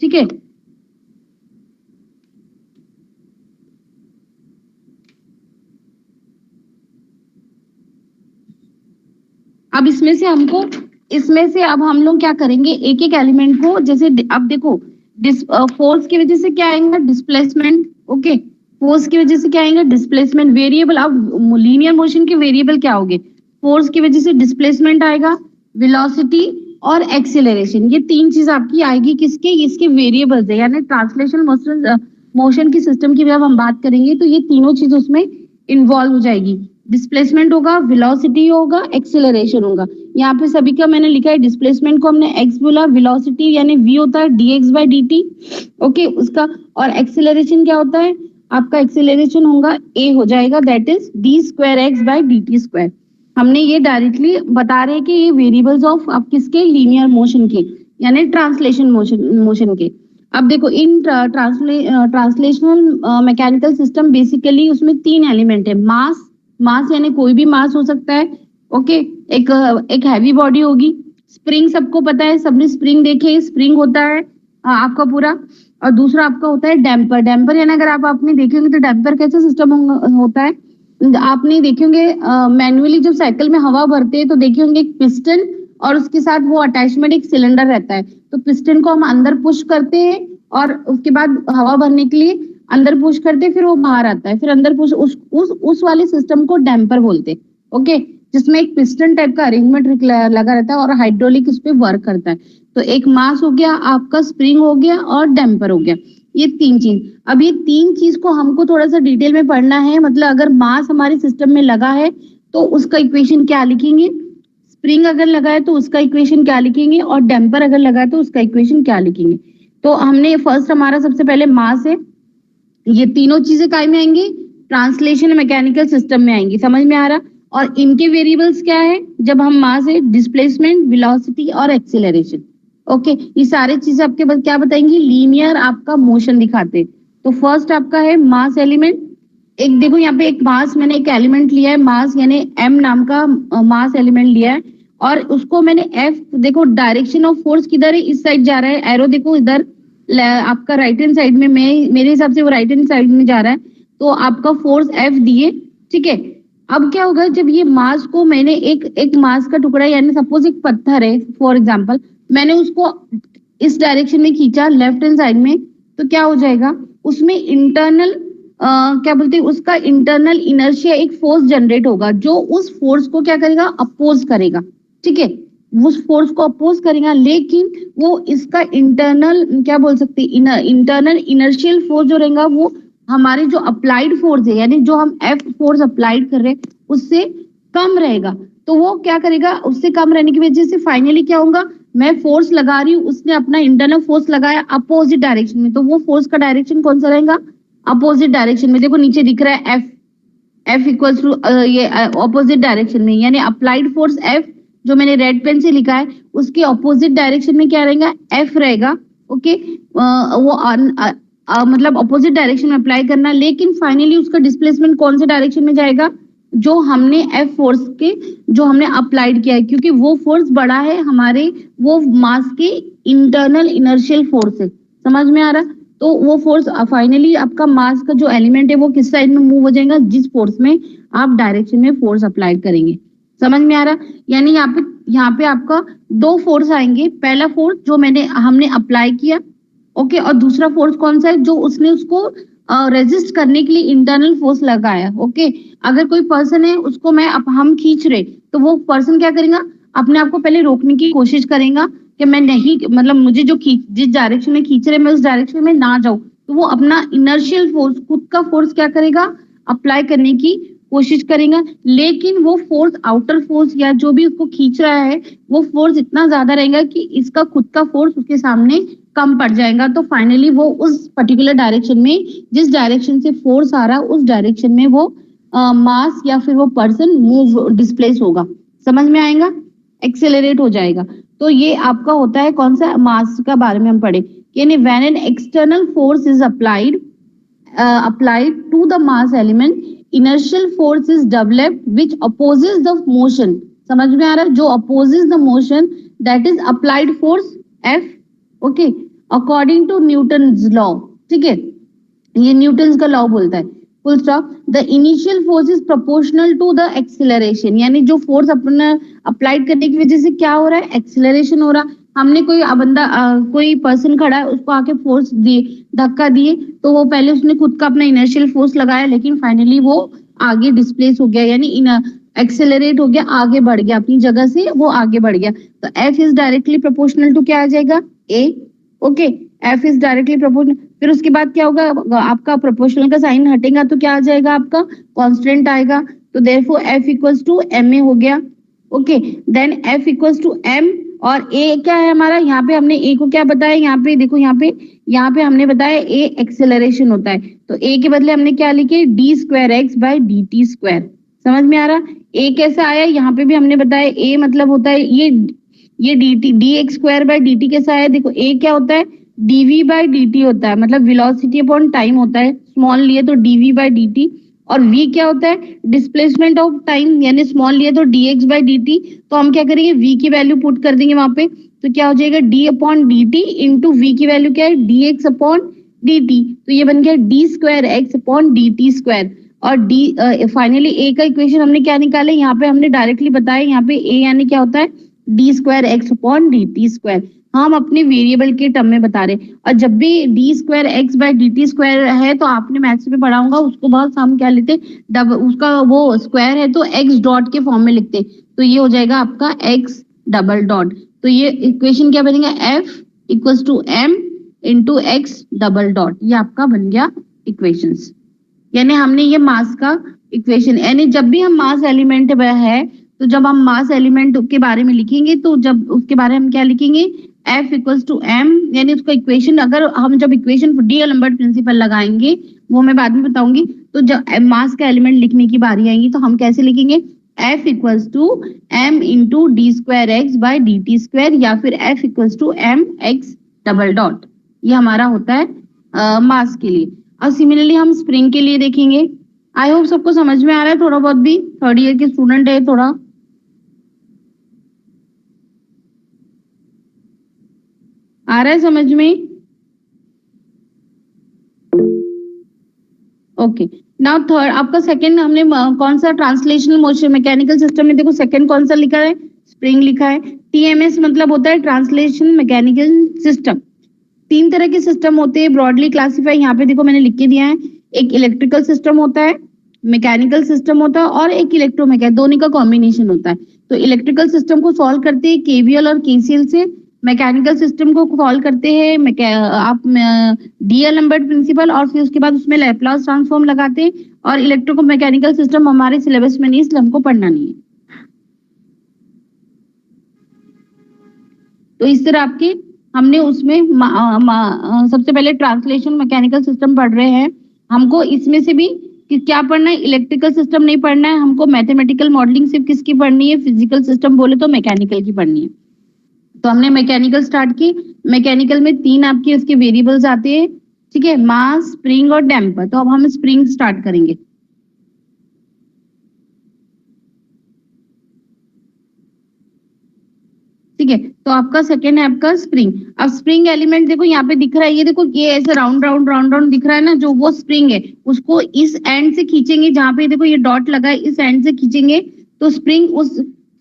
ठीक है। अब इसमें से अब हम लोग क्या करेंगे, एक एक एलिमेंट को, जैसे अब देखो, फोर्स की वजह से क्या आएगा, डिस्प्लेसमेंट। ओके, फोर्स की वजह से क्या आएगा, डिस्प्लेसमेंट। वेरिएबल, अब लीनियर मोशन के वेरिएबल क्या होंगे, फोर्स की वजह से डिस्प्लेसमेंट आएगा, वेलोसिटी और एक्सीलरेशन। ये तीन चीज आपकी आएगी किसके, इसके वेरिएबल्स है, यानी ट्रांसलेशन मोशन, मोशन की सिस्टम की जब हम बात करेंगे तो ये तीनों चीज उसमें इन्वॉल्व हो जाएगी। डिस्प्लेसमेंट होगा, वेलोसिटी होगा, एक्सीलरेशन होगा। यहाँ पे सभी का मैंने लिखा है, डिस्प्लेसमेंट को हमने x बोला, वेलोसिटी यानी v होता है dx बाई dt। ओके, उसका, और एक्सीलरेशन क्या होता है आपका, एक्सीलरेशन होगा a हो जाएगा, that is d square x by dt square. हमने ये डायरेक्टली बता रहे हैं कि ये वेरिएबल्स ऑफ आप किसके, लीनियर मोशन के, यानी ट्रांसलेशन मोशन के। अब देखो, इन ट्रांसलेशनल मैकेनिकल सिस्टम बेसिकली उसमें तीन एलिमेंट है। मास यानी कोई भी मास हो सकता है। ओके, एक हैवी बॉडी होगी। स्प्रिंग सबको पता है, सबने स्प्रिंग देखे, स्प्रिंग होता है आपका पूरा। और दूसरा आपका होता है डैम्पर। डैम्पर यानी अगर आप आपने देखेंगे तो डैम्पर कैसा सिस्टम होता है, आपने देखे होंगे मैन्युअली जब साइकिल में हवा भरते हैं तो देखे होंगे एक पिस्टन और उसके साथ वो अटैचमेंट एक सिलेंडर रहता है। तो पिस्टन को हम अंदर पुश करते हैं और उसके बाद हवा भरने के लिए अंदर पुश करते हैं, फिर वो बाहर आता है, फिर अंदर पुश, उस वाले सिस्टम को डैम्पर बोलते हैं। ओके, जिसमें एक पिस्टन टाइप का अरेंजमेंट लगा रहता है और हाइड्रोलिक उस पर वर्क करता है। तो एक मास हो गया आपका, स्प्रिंग हो गया और डैम्पर हो गया, ये तीन चीज। अब ये तीन चीज को हमको थोड़ा सा डिटेल में पढ़ना है। मतलब अगर मास हमारे सिस्टम में लगा है तो उसका इक्वेशन क्या लिखेंगे, स्प्रिंग अगर लगा है तो उसका इक्वेशन क्या लिखेंगे, और डैम्पर अगर लगा है तो उसका इक्वेशन क्या लिखेंगे। तो हमने फर्स्ट, हमारा सबसे पहले मास है। ये तीनों चीजें काय में आएंगी, ट्रांसलेशन मैकेनिकल सिस्टम में आएंगी। समझ में आ रहा। और इनके वेरिएबल्स क्या है, जब हम मास है, डिस्प्लेसमेंट, वेलोसिटी और एक्सीलरेशन। ओके, ये सारे चीज आपके क्या बताएंगी, लीनियर आपका मोशन दिखाते। तो फर्स्ट आपका है मास एलिमेंट। एक देखो यहाँ पे एक मास, मैंने एक एलिमेंट लिया है मास, यानी m नाम का मास एलिमेंट लिया है। और उसको मैंने f, देखो डायरेक्शन ऑफ फोर्स किधर है, इस साइड जा रहा है, एरो देखो इधर आपका राइट हैंड साइड में, मैं मेरे हिसाब से वो राइट हैंड साइड में जा रहा है। तो आपका फोर्स F दिए, ठीक है। अब क्या होगा, जब ये मास को मैंने एक मास का टुकड़ा, यानी सपोज एक पत्थर है फॉर एग्जांपल, मैंने उसको इस डायरेक्शन में खींचा लेफ्ट हैंड साइड में, तो क्या हो जाएगा, उसमें इंटरनल क्या बोलते हैं, उसका इंटरनल इनर्शिया एक फोर्स जनरेट होगा, जो उस फोर्स को क्या करेगा, अपोज करेगा। ठीक है, उस फोर्स को अपोज करेगा, लेकिन वो इसका इंटरनल क्या बोल सकते हैं, इंटरनल इनर्शियल फोर्स जो रहेगा वो हमारे जो अप्लाइड फोर्स है, यानी जो हम एफ फोर्स अप्लाइड कर रहे हैं उससे कम रहेगा। तो वो क्या करेगा, उससे कम रहने की वजह से फाइनली क्या होगा, मैं फोर्स लगा रही हूँ, उसने अपना इंटरनल फोर्स लगाया अपोजिट डायरेक्शन में, तो वो फोर्स का डायरेक्शन कौन सा रहेगा, अपोजिट डायरेक्शन में। देखो नीचे दिख रहा है एफ इक्वल्स टू ये ऑपोजिट डायरेक्शन में, यानी अप्लाइड फोर्स एफ जो मैंने रेड पेन से लिखा है उसके ऑपोजिट डायरेक्शन में क्या रहेगा, एफ रहेगा। ओके, मतलब ऑपोजिट डायरेक्शन में अप्लाई करना, लेकिन फाइनली उसका डिस्प्लेसमेंट कौन से डायरेक्शन में जाएगा, जो हमने एफ फोर्स के जो हमने अप्लाइड किया है, क्योंकि वो फोर्स बड़ा है हमारे वो मास के इंटरनल इनर्शियल फोर्स है। समझ में आ रहा। तो वो फोर्स फाइनली आपका मास का जो एलिमेंट है वो किस साइड में मूव हो जाएगा, जिस फोर्स में आप डायरेक्शन में फोर्स अप्लाई करेंगे। समझ में आ रहा। यानी यहाँ पे आपका दो फोर्स आएंगे, पहला फोर्स जो हमने अप्लाई किया, ओके, और दूसरा फोर्स कौन सा है, जो उसने उसको रेजिस्ट करने के लिए इंटरनल फोर्स लगाया। ओके, अगर कोई पर्सन है उसको हम खींच रहे, तो वो पर्सन क्या करेगा, अपने आप को पहले रोकने की कोशिश करेगा कि मैं नहीं, मतलब मुझे जो जिस डायरेक्शन में खींच रहे मैं उस डायरेक्शन में ना जाऊं। तो वो अपना इनर्शियल फोर्स, खुद का फोर्स क्या करेगा, अप्लाई करने की कोशिश करेगा, लेकिन वो फोर्स, आउटर फोर्स या जो भी उसको खींच रहा है, वो फोर्स इतना ज्यादा रहेगा कि इसका खुद का फोर्स उसके सामने कम पड़ जाएगा। तो फाइनली वो उस पर्टिकुलर डायरेक्शन में, जिस डायरेक्शन से फोर्स आ रहा है उस डायरेक्शन में वो मास या फिर वो पर्सन मूव, डिस्प्लेस होगा। समझ में आएगा, एक्सेलरेट हो जाएगा। तो ये आपका होता है कौन सा, मास का बारे में हम पढ़े, यानी when an external force is applied to the mass element, inertial force is developed which opposes the motion. समझ में आ रहा है, जो opposes the motion, that is applied force F. Okay, according to Newton's law, ठीक है, ये Newton's का law बोलता है, full stop. The initial force is proportional to the acceleration, यानी जो फोर्स अपना अप्लाइड करने की वजह से क्या हो रहा है, एक्सेलरेशन हो रहा। हमने कोई बंदा कोई पर्सन खड़ा है, उसको आके फोर्स दिए, धक्का दिए, तो वो पहले उसने खुद का अपना इनर्शियल फोर्स लगाया, लेकिन फाइनली वो आगे डिस्प्लेस हो गया, यानी एक्सेलरेट हो गया, आगे बढ़ गया, अपनी जगह से वो आगे बढ़ गया। तो F is directly proportional to क्या आ जाएगा, A. Okay, F is directly proportional. फिर उसके बाद क्या होगा, आपका प्रोपोर्शनल का साइन हटेगा तो क्या आ जाएगा, आपका कांस्टेंट आएगा। तो therefore F equals to M A हो गया। Okay, then F equals to M, और ए क्या है हमारा, यहाँ पे हमने ए को क्या बताया, यहाँ पे देखो, यहाँ पे हमने बताया ए एक्सेलरेशन होता है, तो ए के बदले हमने क्या लिखे, D square x by D T square. समझ में आ रहा, ए कैसा आया, यहाँ पे भी हमने बताया ए मतलब होता है ये D T, D x square by D T कैसा आया, देखो ए क्या होता है, डीवी बाई डी टी होता है, मतलब वेलोसिटी अपॉन टाइम होता है, स्मॉल लिए तो डीवी बाई डी टी, और v क्या होता है, डिस्प्लेसमेंट ऑफ टाइम, यानी स्मॉल लिए तो dx बाई dt। तो हम क्या करेंगे, v की वैल्यू पुट कर देंगे वहां पे, तो क्या हो जाएगा, d upon D T into V की वैल्यू क्या है, dx अपॉन dt, तो ये बन गया d square x upon D T square. और d फाइनली a का इक्वेशन हमने क्या निकाला, यहाँ पे हमने डायरेक्टली बताया, यहाँ पे a यानी क्या होता है, D square x upon D T square, हम अपने वेरिएबल के टर्म में बता रहे। और जब भी D square x by D T square है, तो आपने मैथ्स में पढ़ा होगा, उसको बहुत हम क्या लेते, उसका वो स्क्वायर है तो एक्स डॉट के फॉर्म में लिखते, तो ये हो जाएगा आपका एक्स डबल डॉट। तो ये इक्वेशन क्या बनेगा, F equals to M into X double dot, ये आपका बन गया इक्वेशंस। यानी हमने ये मास का इक्वेशन, यानी जब भी हम मास एलिमेंट है, तो जब हम मास एलिमेंट के बारे में लिखेंगे, तो जब उसके बारे में हम क्या लिखेंगे, F इक्वल्स टू एम, यानी उसका इक्वेशन, अगर हम जब इक्वेशन डी-एलम्बर्ट प्रिंसिपल लगाएंगे, वो मैं बाद में बताऊंगी, तो जब मास का एलिमेंट लिखने की बारी आएगी, तो हम कैसे लिखेंगे, F equals to M into D square x by D T square, या फिर F equals to M X double dot, ये हमारा होता है मास के लिए। और सिमिलरली हम स्प्रिंग के लिए देखेंगे। आई होप सबको समझ में आ रहा है, थोड़ा बहुत भी, थर्ड ईयर के स्टूडेंट है, थोड़ा आ रहा है समझ में। ओके, नाउ थर्ड आपका सेकंड, हमने कौन सा ट्रांसलेशनल मोशन मैकेनिकल सिस्टम में, देखो सेकंड कौन सा लिखा है, स्प्रिंग लिखा है। टीएमएस मतलब होता है ट्रांसलेशन मैकेनिकल सिस्टम। तीन तरह के सिस्टम होते हैं, ब्रॉडली क्लासिफाई, यहाँ पे देखो मैंने लिख के दिया है, एक इलेक्ट्रिकल सिस्टम होता है, मैकेनिकल सिस्टम होता है, और एक इलेक्ट्रोमैकेनिकल, दोनों का कॉम्बिनेशन होता है। तो इलेक्ट्रिकल सिस्टम को सॉल्व करते हैं केवीएल और केसीएल से, मैकेनिकल सिस्टम को सॉल्व करते हैं आप डी-एलम्बर्ट प्रिंसिपल, और फिर उसके बाद उसमें लैप्लास ट्रांसफॉर्म लगाते हैं। और इलेक्ट्रोमैकेनिकल सिस्टम हमारे सिलेबस में नहीं, इसलिए हमको पढ़ना नहीं है। तो इस तरह आपके हमने उसमें सबसे पहले ट्रांसलेशन मैकेनिकल सिस्टम पढ़ रहे हैं। हमको इसमें से भी क्या पढ़ना है, इलेक्ट्रिकल सिस्टम नहीं पढ़ना है हमको, मैथमेटिकल मॉडलिंग सिर्फ किसकी पढ़नी है, फिजिकल सिस्टम बोले तो मैकेनिकल की पढ़नी है। तो हमने मैकेनिकल स्टार्ट की। मैकेनिकल में तीन आपके इसके वेरिएबल्स आते हैं, ठीक है, मास, स्प्रिंग और डैम्पर। तो अब हम स्प्रिंग स्टार्ट करेंगे। ठीक है, तो आपका सेकेंड है आपका स्प्रिंग। अब स्प्रिंग एलिमेंट देखो यहाँ पे दिख रहा है, ये देखो, ये ऐसे राउंड राउंड राउंड राउंड दिख रहा है ना, जो वो स्प्रिंग है, उसको इस एंड से खींचेंगे, जहाँ पे देखो ये डॉट लगा है, इस एंड से खींचेंगे, तो स्प्रिंग उस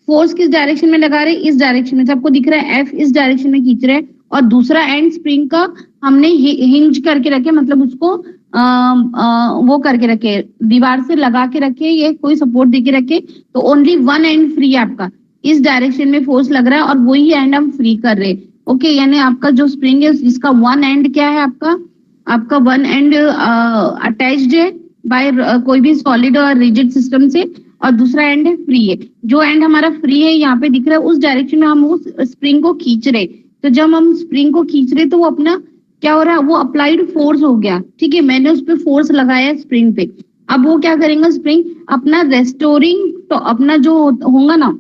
फोर्स किस डायरेक्शन में लगा रहे हैं, इस डायरेक्शन में। सबको दिख रहा है एफ इस डायरेक्शन में खींच रहे हैं, और दूसरा एंड स्प्रिंग का हमने हिंज करके रखे, मतलब उसको वो करके रखे, दीवार से लगा के रखे, ये कोई सपोर्ट दे के रखे, तो ओनली वन एंड फ्री है आपका, इस डायरेक्शन में फोर्स लग रहा है, और वही एंड हम फ्री कर रहे हैं। ओके, यानी आपका जो स्प्रिंग है इसका वन एंड क्या है, आपका वन एंड अटैच्ड है बाय कोई भी सॉलिड और रिजिड सिस्टम से, और दूसरा एंड है फ्री है। जो एंड हमारा फ्री है यहाँ पे दिख रहा है, उस डायरेक्शन में हम उस स्प्रिंग को खींच रहे। तो जब हम स्प्रिंग को खींच रहे, तो वो अपना क्या हो रहा है, वो अप्लाइड फोर्स हो गया, ठीक है, मैंने उस पर फोर्स लगाया स्प्रिंग पे। अब वो क्या करेंगे, स्प्रिंग अपना रेस्टोरिंग, तो अपना जो होगा ना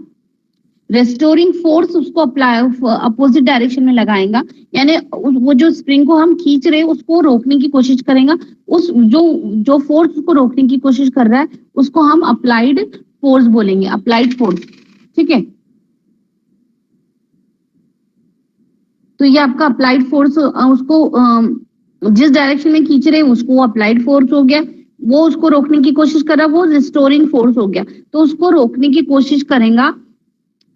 रेस्टोरिंग फोर्स, उसको अप्लाई अपोजिट डायरेक्शन में लगाएगा, यानी वो जो स्प्रिंग को हम खींच रहे हैं उसको रोकने की कोशिश करेगा, उस जो फोर्स उसको रोकने की कोशिश कर रहा है उसको हम अप्लाइड फोर्स बोलेंगे, अप्लाइड फोर्स। ठीक है, तो ये आपका अप्लाइड फोर्स, उसको जिस डायरेक्शन में खींच रहे हैं उसको अप्लाइड फोर्स हो गया, वो उसको रोकने की कोशिश कर रहा, वो रिस्टोरिंग फोर्स हो गया। तो उसको रोकने की कोशिश करेगा,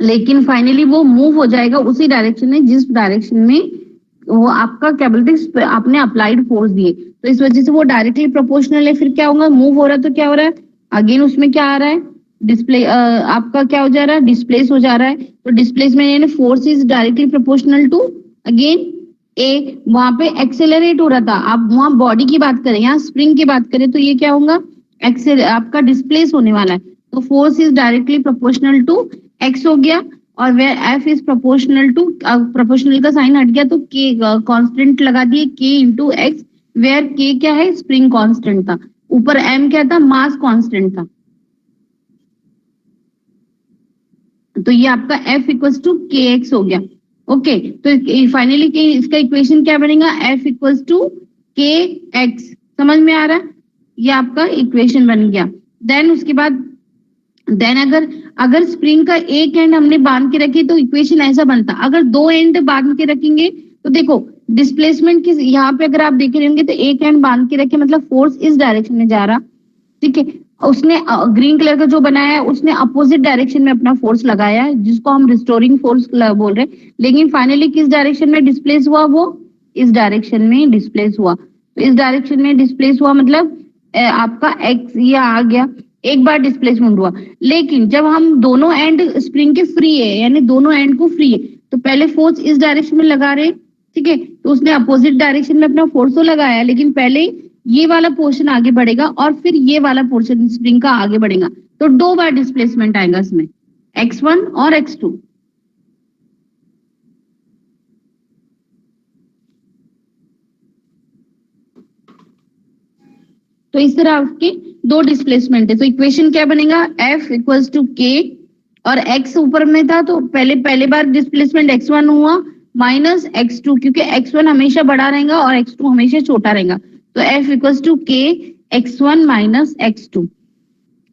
लेकिन फाइनली वो मूव हो जाएगा उसी डायरेक्शन में जिस डायरेक्शन में वो आपका क्या बोलते हैं आपने अप्लाइड फोर्स दिए। तो इस वजह से वो डायरेक्टली प्रोपोर्शनल है। फिर क्या होगा, मूव हो रहा है तो क्या हो रहा है, अगेन उसमें क्या आ रहा है, डिस्प्ले आपका क्या हो जा रहा है, डिस्प्लेस हो जा रहा है। तो डिस्प्लेसमेंट यानी force is directly proportional to again a, वहां पे एक्सेलरेट हो रहा था, आप वहां बॉडी की बात करें, यहाँ स्प्रिंग की बात करें, तो ये क्या होगा, एक्सेल आपका डिस्प्लेस होने वाला है। तो force is directly proportional to X हो गया, और where F is proportional to, proportional का साइन हट गया तो के कांस्टेंट लगा दिए, के इंटू एक्स, वेयर के क्या है, स्प्रिंग कांस्टेंट था, ऊपर एम क्या था, मास कांस्टेंट था। तो ये आपका F equals to K x हो गया। ओके, तो फाइनली इसका इक्वेशन क्या बनेगा, F equals to K X. समझ में आ रहा है, ये आपका इक्वेशन बन गया। देन उसके बाद अगर अगर स्प्रिंग का एक एंड हमने बांध के रखी तो इक्वेशन ऐसा बनता, अगर दो एंड बांध के रखेंगे तो देखो डिस्प्लेसमेंट की यहाँ पे अगर आप देख रहे होंगे तो एक एंड बांध के रखे, मतलब फोर्स इस डायरेक्शन में जा रहा, ठीक है। उसने ग्रीन कलर का जो बनाया है उसने अपोजिट डायरेक्शन में अपना फोर्स लगाया है, जिसको हम रिस्टोरिंग फोर्स बोल रहे हैं। लेकिन फाइनली किस डायरेक्शन में डिस्प्लेस हुआ, वो इस डायरेक्शन में डिस्प्लेस हुआ। तो इस डायरेक्शन में डिस्प्लेस हुआ मतलब आपका एक्स ये आ गया, एक बार डिस्प्लेसमेंट हुआ। लेकिन जब हम दोनों एंड स्प्रिंग के फ्री है, यानी दोनों एंड को फ्री है, तो पहले फोर्स इस डायरेक्शन में लगा रहे, ठीक है, तो उसने अपोजिट डायरेक्शन में अपना फोर्स तो लगाया, लेकिन पहले ये वाला पोर्शन आगे बढ़ेगा और फिर ये वाला पोर्शन स्प्रिंग का आगे बढ़ेगा। तो दो बार डिस्प्लेसमेंट आएगा इसमें, x1 और x2। तो इस तरह आपके दो डिस्प्लेसमेंट है। तो इक्वेशन क्या बनेगा, F इक्वल्स टू के, और x ऊपर में था तो पहले बार डिस्प्लेसमेंट x1 हुआ माइनस x2, क्योंकि x1 हमेशा बड़ा रहेगा और x2 हमेशा छोटा रहेगा। तो F इक्वल्स टू के x1 माइनस x2,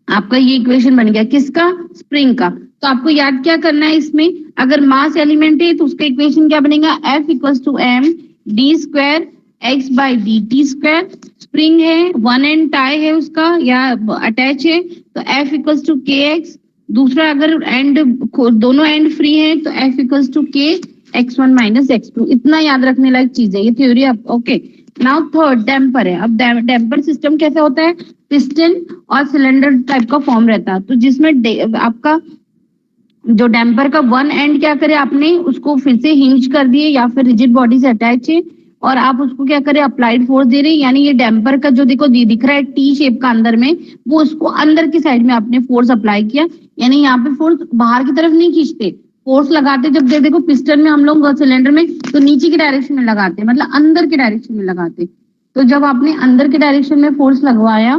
आपका ये इक्वेशन बन गया किसका, स्प्रिंग का। तो आपको याद क्या करना है इसमें, अगर मास एलिमेंट है तो उसका इक्वेशन क्या बनेगा, F equals to m D square x by D T square. Spring है, वन एंड टाई है उसका या अटैच है, तो F equals to K X. दूसरा अगर एंड दोनों एंड फ्री है तो F इक्वल्स टू के x1 माइनस x2। इतना याद रखने लायक चीज है ये theory. Okay, now third damper है। अब डैम्पर सिस्टम कैसा होता है, पिस्टन और सिलेंडर टाइप का फॉर्म रहता है। तो जिसमें आपका जो डैम्पर का वन एंड क्या करे, आपने उसको फिर से हिंज कर दिए या फिर रिजिड बॉडी से अटैच है, और आप उसको क्या करें, अप्लाइड फोर्स दे रहे हैं। यानी ये डैम्पर का जो देखो दिख रहा है टी शेप का अंदर में, वो उसको अंदर की साइड में आपने फोर्स अप्लाई किया। यानी यहाँ पे फोर्स बाहर की तरफ नहीं खींचते, फोर्स लगाते जब देखो पिस्टन में हम लोग सिलेंडर में तो नीचे की डायरेक्शन में लगाते, मतलब अंदर की डायरेक्शन में लगाते। तो जब आपने अंदर के डायरेक्शन में फोर्स लगवाया,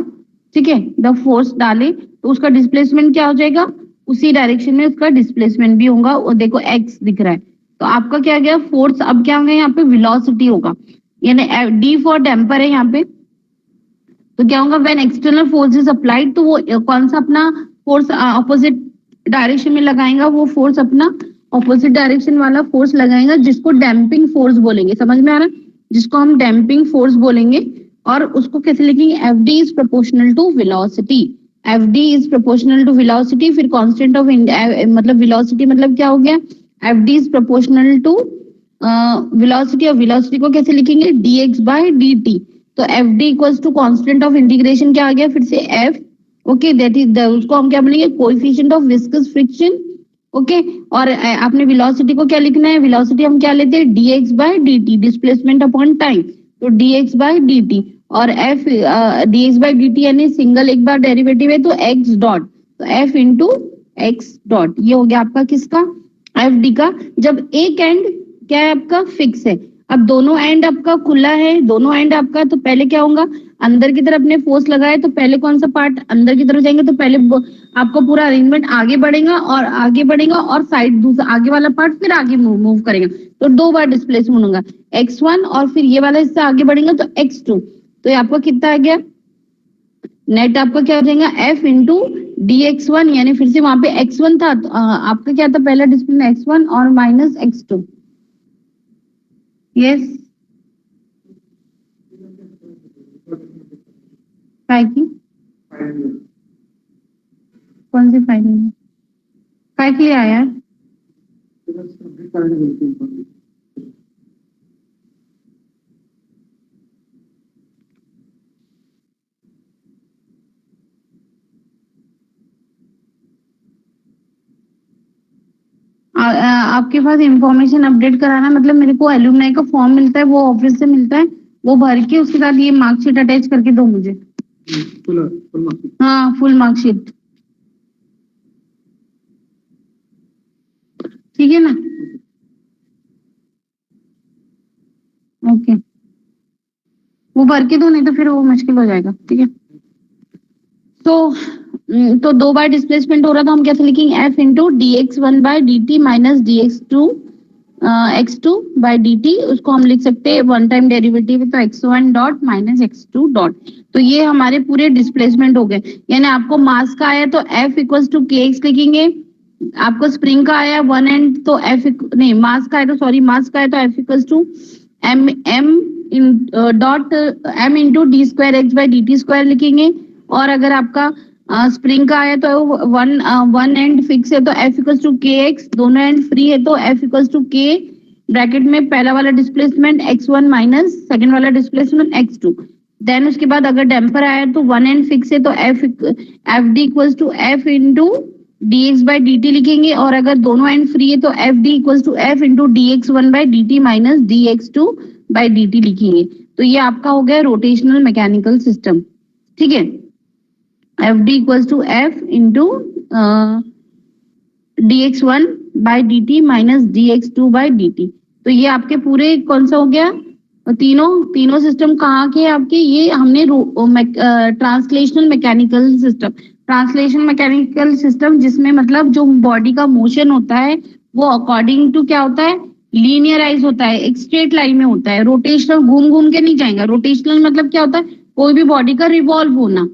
ठीक है, जब फोर्स डाले तो उसका डिस्प्लेसमेंट क्या हो जाएगा, उसी डायरेक्शन में उसका डिस्प्लेसमेंट भी होगा। और देखो एक्स दिख रहा है, तो आपका क्या गया फोर्स, अब क्या होगा यहाँ पे वेलोसिटी होगा, यानी डी फॉर डैम्पर है यहाँ पे। तो क्या होगा, when external force is applied, तो वो कौन सा अपना फोर्स ऑपोजिट डायरेक्शन में लगाएगा, वो फोर्स अपना ऑपोजिट डायरेक्शन वाला फोर्स लगाएगा, जिसको डैम्पिंग फोर्स बोलेंगे। समझ में आ रहा है, जिसको हम डैम्पिंग फोर्स बोलेंगे। और उसको कैसे लिखेंगे, F D is proportional to velocity. F D is proportional to velocity, फिर कांस्टेंट ऑफ मतलब वेलोसिटी मतलब क्या हो गया, F D is proportional to velocity. और वेलोसिटी को कैसे लिखेंगे, dx बाय dt। तो F D equals to constant of integration क्या आ गया, फिर से एफ, ओके, दैट इज उसको हम क्या बोलेंगे, coefficient of viscous friction. Okay, और आपने वेलोसिटी को क्या लिखना है, वेलोसिटी हम क्या लेते हैं, dx by dt, displacement upon time. तो dx बाय dt, और f dx बाय dt यानी सिंगल एक बार डेरिवेटिव है तो x डॉट, तो f इंटू एक्स डॉट। ये हो गया आपका किसका, एफ डी का। जब एक एंड क्या है आपका फिक्स है, अब दोनों एंड आपका खुला है, दोनों एंड आपका, तो पहले क्या होगा, अंदर की तरफ ने फोर्स लगाया तो पहले कौन सा पार्ट अंदर की तरफ जाएंगे, तो पहले आपको पूरा अरेंजमेंट आगे बढ़ेगा और साइड दूसरा आगे वाला पार्ट फिर आगे मूव करेगा। तो दो बार डिस्प्लेसमेंट होगा, x1 और फिर ये वाला हिस्सा आगे बढ़ेगा तो x2। तो ये आपका कितना आ गया, नेट आपका क्या हो जाएगा, f इंटू dx1, यानी फिर से वहां पे x1 था तो आपका क्या था पहला डिस्प्लेसमेंट x1 और माइनस x2। यस, काय की कौन सी फाइल है? काय के लिए आया है? आपके पास इंफॉर्मेशन अपडेट कराना मतलब मेरे को एलुमनाई का फॉर्म मिलता है, वो ऑफिस से मिलता है, वो भर के उसके साथ ये मार्कशीट अटैच करके दो मुझे। हाँ, फुल मार्कशीट, ठीक है ना? ओके, वो भर के दो, नहीं तो फिर वो मुश्किल हो जाएगा, ठीक है? तो दो बार डिस्प्लेसमेंट हो रहा, तो हम कैसे लिखेंगे? F into D X one by D T minus D X two by D T, उसको हम लिख सकते हैं वन टाइम डेरिवेटिव, तो x one dot minus x to dot. तो ये हमारे पूरे डिस्प्लेसमेंट हो गए। यानी आपको मास का आया तो F equal to K x लिखेंगे, आपको स्प्रिंग का आया वन एंड तो एफ नहीं मास का है तो सॉरी मास का है तो F equal to M M dot M into D square x by D T square लिखेंगे। और अगर आपका स्प्रिंग का आया तो वन एंड फिक्स है तो F equal to K x, दोनों एंड फ्री है तो एफ इक्वल टू के ब्रैकेट में पहला वाला displacement x one minus second वाला डिस्प्लेसमेंट एक्स टू। देन उसके बाद अगर डैम्पर आया तो वन एंड फिक्स है तो F D equals to F into D X by D T लिखेंगे। और अगर दोनों एंड फ्री है तो F D equals to F into D X one by D T minus D X two by D T लिखेंगे। तो ये आपका हो गया रोटेशनल मैकेनिकल सिस्टम, ठीक है? F D equals to F into D X one by D T minus D X two by D T. तो ये आपके पूरे कौन सा हो गया? तीनों सिस्टम कहाँ के आपके? ये हमने translational mechanical system, translation mechanical system जिसमें मतलब जो बॉडी का मोशन होता है वो अकॉर्डिंग टू क्या होता है? लीनियराइज होता है, एक स्ट्रेट लाइन में होता है। रोटेशनल घूम घूम के नहीं जाएगा। रोटेशनल मतलब क्या होता है? कोई भी बॉडी का रिवॉल्व होना,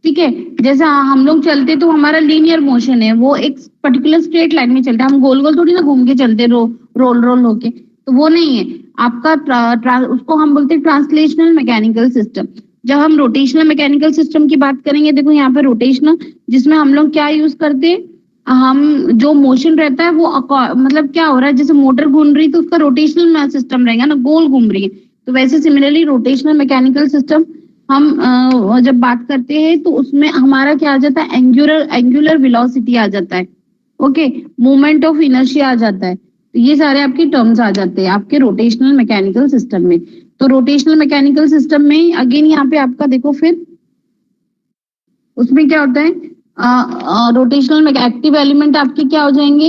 ठीक है? जैसे हम लोग चलते तो हमारा लीनियर मोशन है, वो एक पर्टिकुलर स्ट्रेट लाइन में चलता है, हम गोल गोल थोड़ी ना घूम के चलते रोल रोल होके, तो वो नहीं है आपका। उसको हम बोलते हैं ट्रांसलेशनल मैकेनिकल सिस्टम। जब हम रोटेशनल मैकेनिकल सिस्टम की बात करेंगे, देखो यहाँ पे रोटेशनल, जिसमें हम लोग क्या यूज करते हैं, हम जो मोशन रहता है वो मतलब क्या हो रहा है, जैसे मोटर घूम रही तो उसका रोटेशनल सिस्टम रहेगा ना, गोल घूम रही है। तो वैसे सिमिलरली रोटेशनल मैकेनिकल सिस्टम हम जब बात करते हैं तो उसमें हमारा क्या आ जाता है? एंगुलर वेलोसिटी आ जाता है, ओके, मोमेंट ऑफ इनर्शिया आ जाता है। तो ये सारे आपके टर्म्स आ जाते हैं आपके रोटेशनल मैकेनिकल सिस्टम में। तो रोटेशनल मैकेनिकल सिस्टम में अगेन यहाँ पे आपका देखो, फिर उसमें क्या होता है? रोटेशनल में एक्टिव एलिमेंट आपके क्या हो जाएंगे?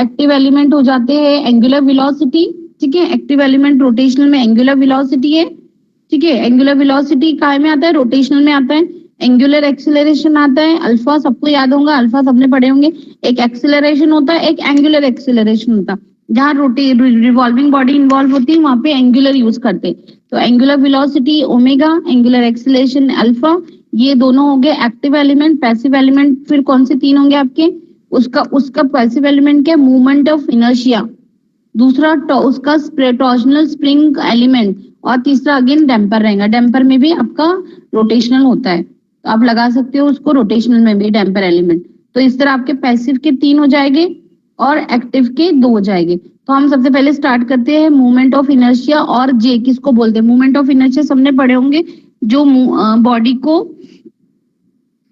एक्टिव एलिमेंट हो जाते हैं एंगुलर वेलोसिटी, ठीक है? एक्टिव एलिमेंट रोटेशनल में एंगुलर वेलोसिटी है, ठीक है? एंगुलर वेलोसिटी काय में आता है? रोटेशनल में आता है। एंगुलर एक्सेलरेशन आता है, अल्फा सबको याद होगा, अल्फा सबने पढ़े होंगे। एक एक्सेलरेशन होता है, एक एंगुलर एक्सेलरेशन होता है। जहाँ रिवॉल्विंग बॉडी इन्वॉल्व होती है वहां पे एंगुलर यूज करते हैं। तो angular velocity omega, angular acceleration alpha, ये दोनों हो गए एक्टिव एलिमेंट। पैसिव एलिमेंट फिर कौन से तीन होंगे आपके? उसका उसका पैसिव एलिमेंट क्या? मूवमेंट ऑफ इनर्शिया, दूसरा उसका टॉर्शनल स्प्रिंग एलिमेंट, और तीसरा अगेन डैम्पर रहेगा। डैम्पर में भी आपका रोटेशनल होता है, तो आप लगा सकते हो उसको रोटेशनल में भी डैम्पर एलिमेंट। तो इस तरह आपके पैसिव के तीन हो जाएंगे और एक्टिव के दो हो जाएंगे। तो हम सबसे पहले स्टार्ट करते हैं मूवमेंट ऑफ इनर्शिया और जे किसको बोलते हैं? मूवमेंट ऑफ इनर्शिया सबने पढ़े होंगे, जो बॉडी को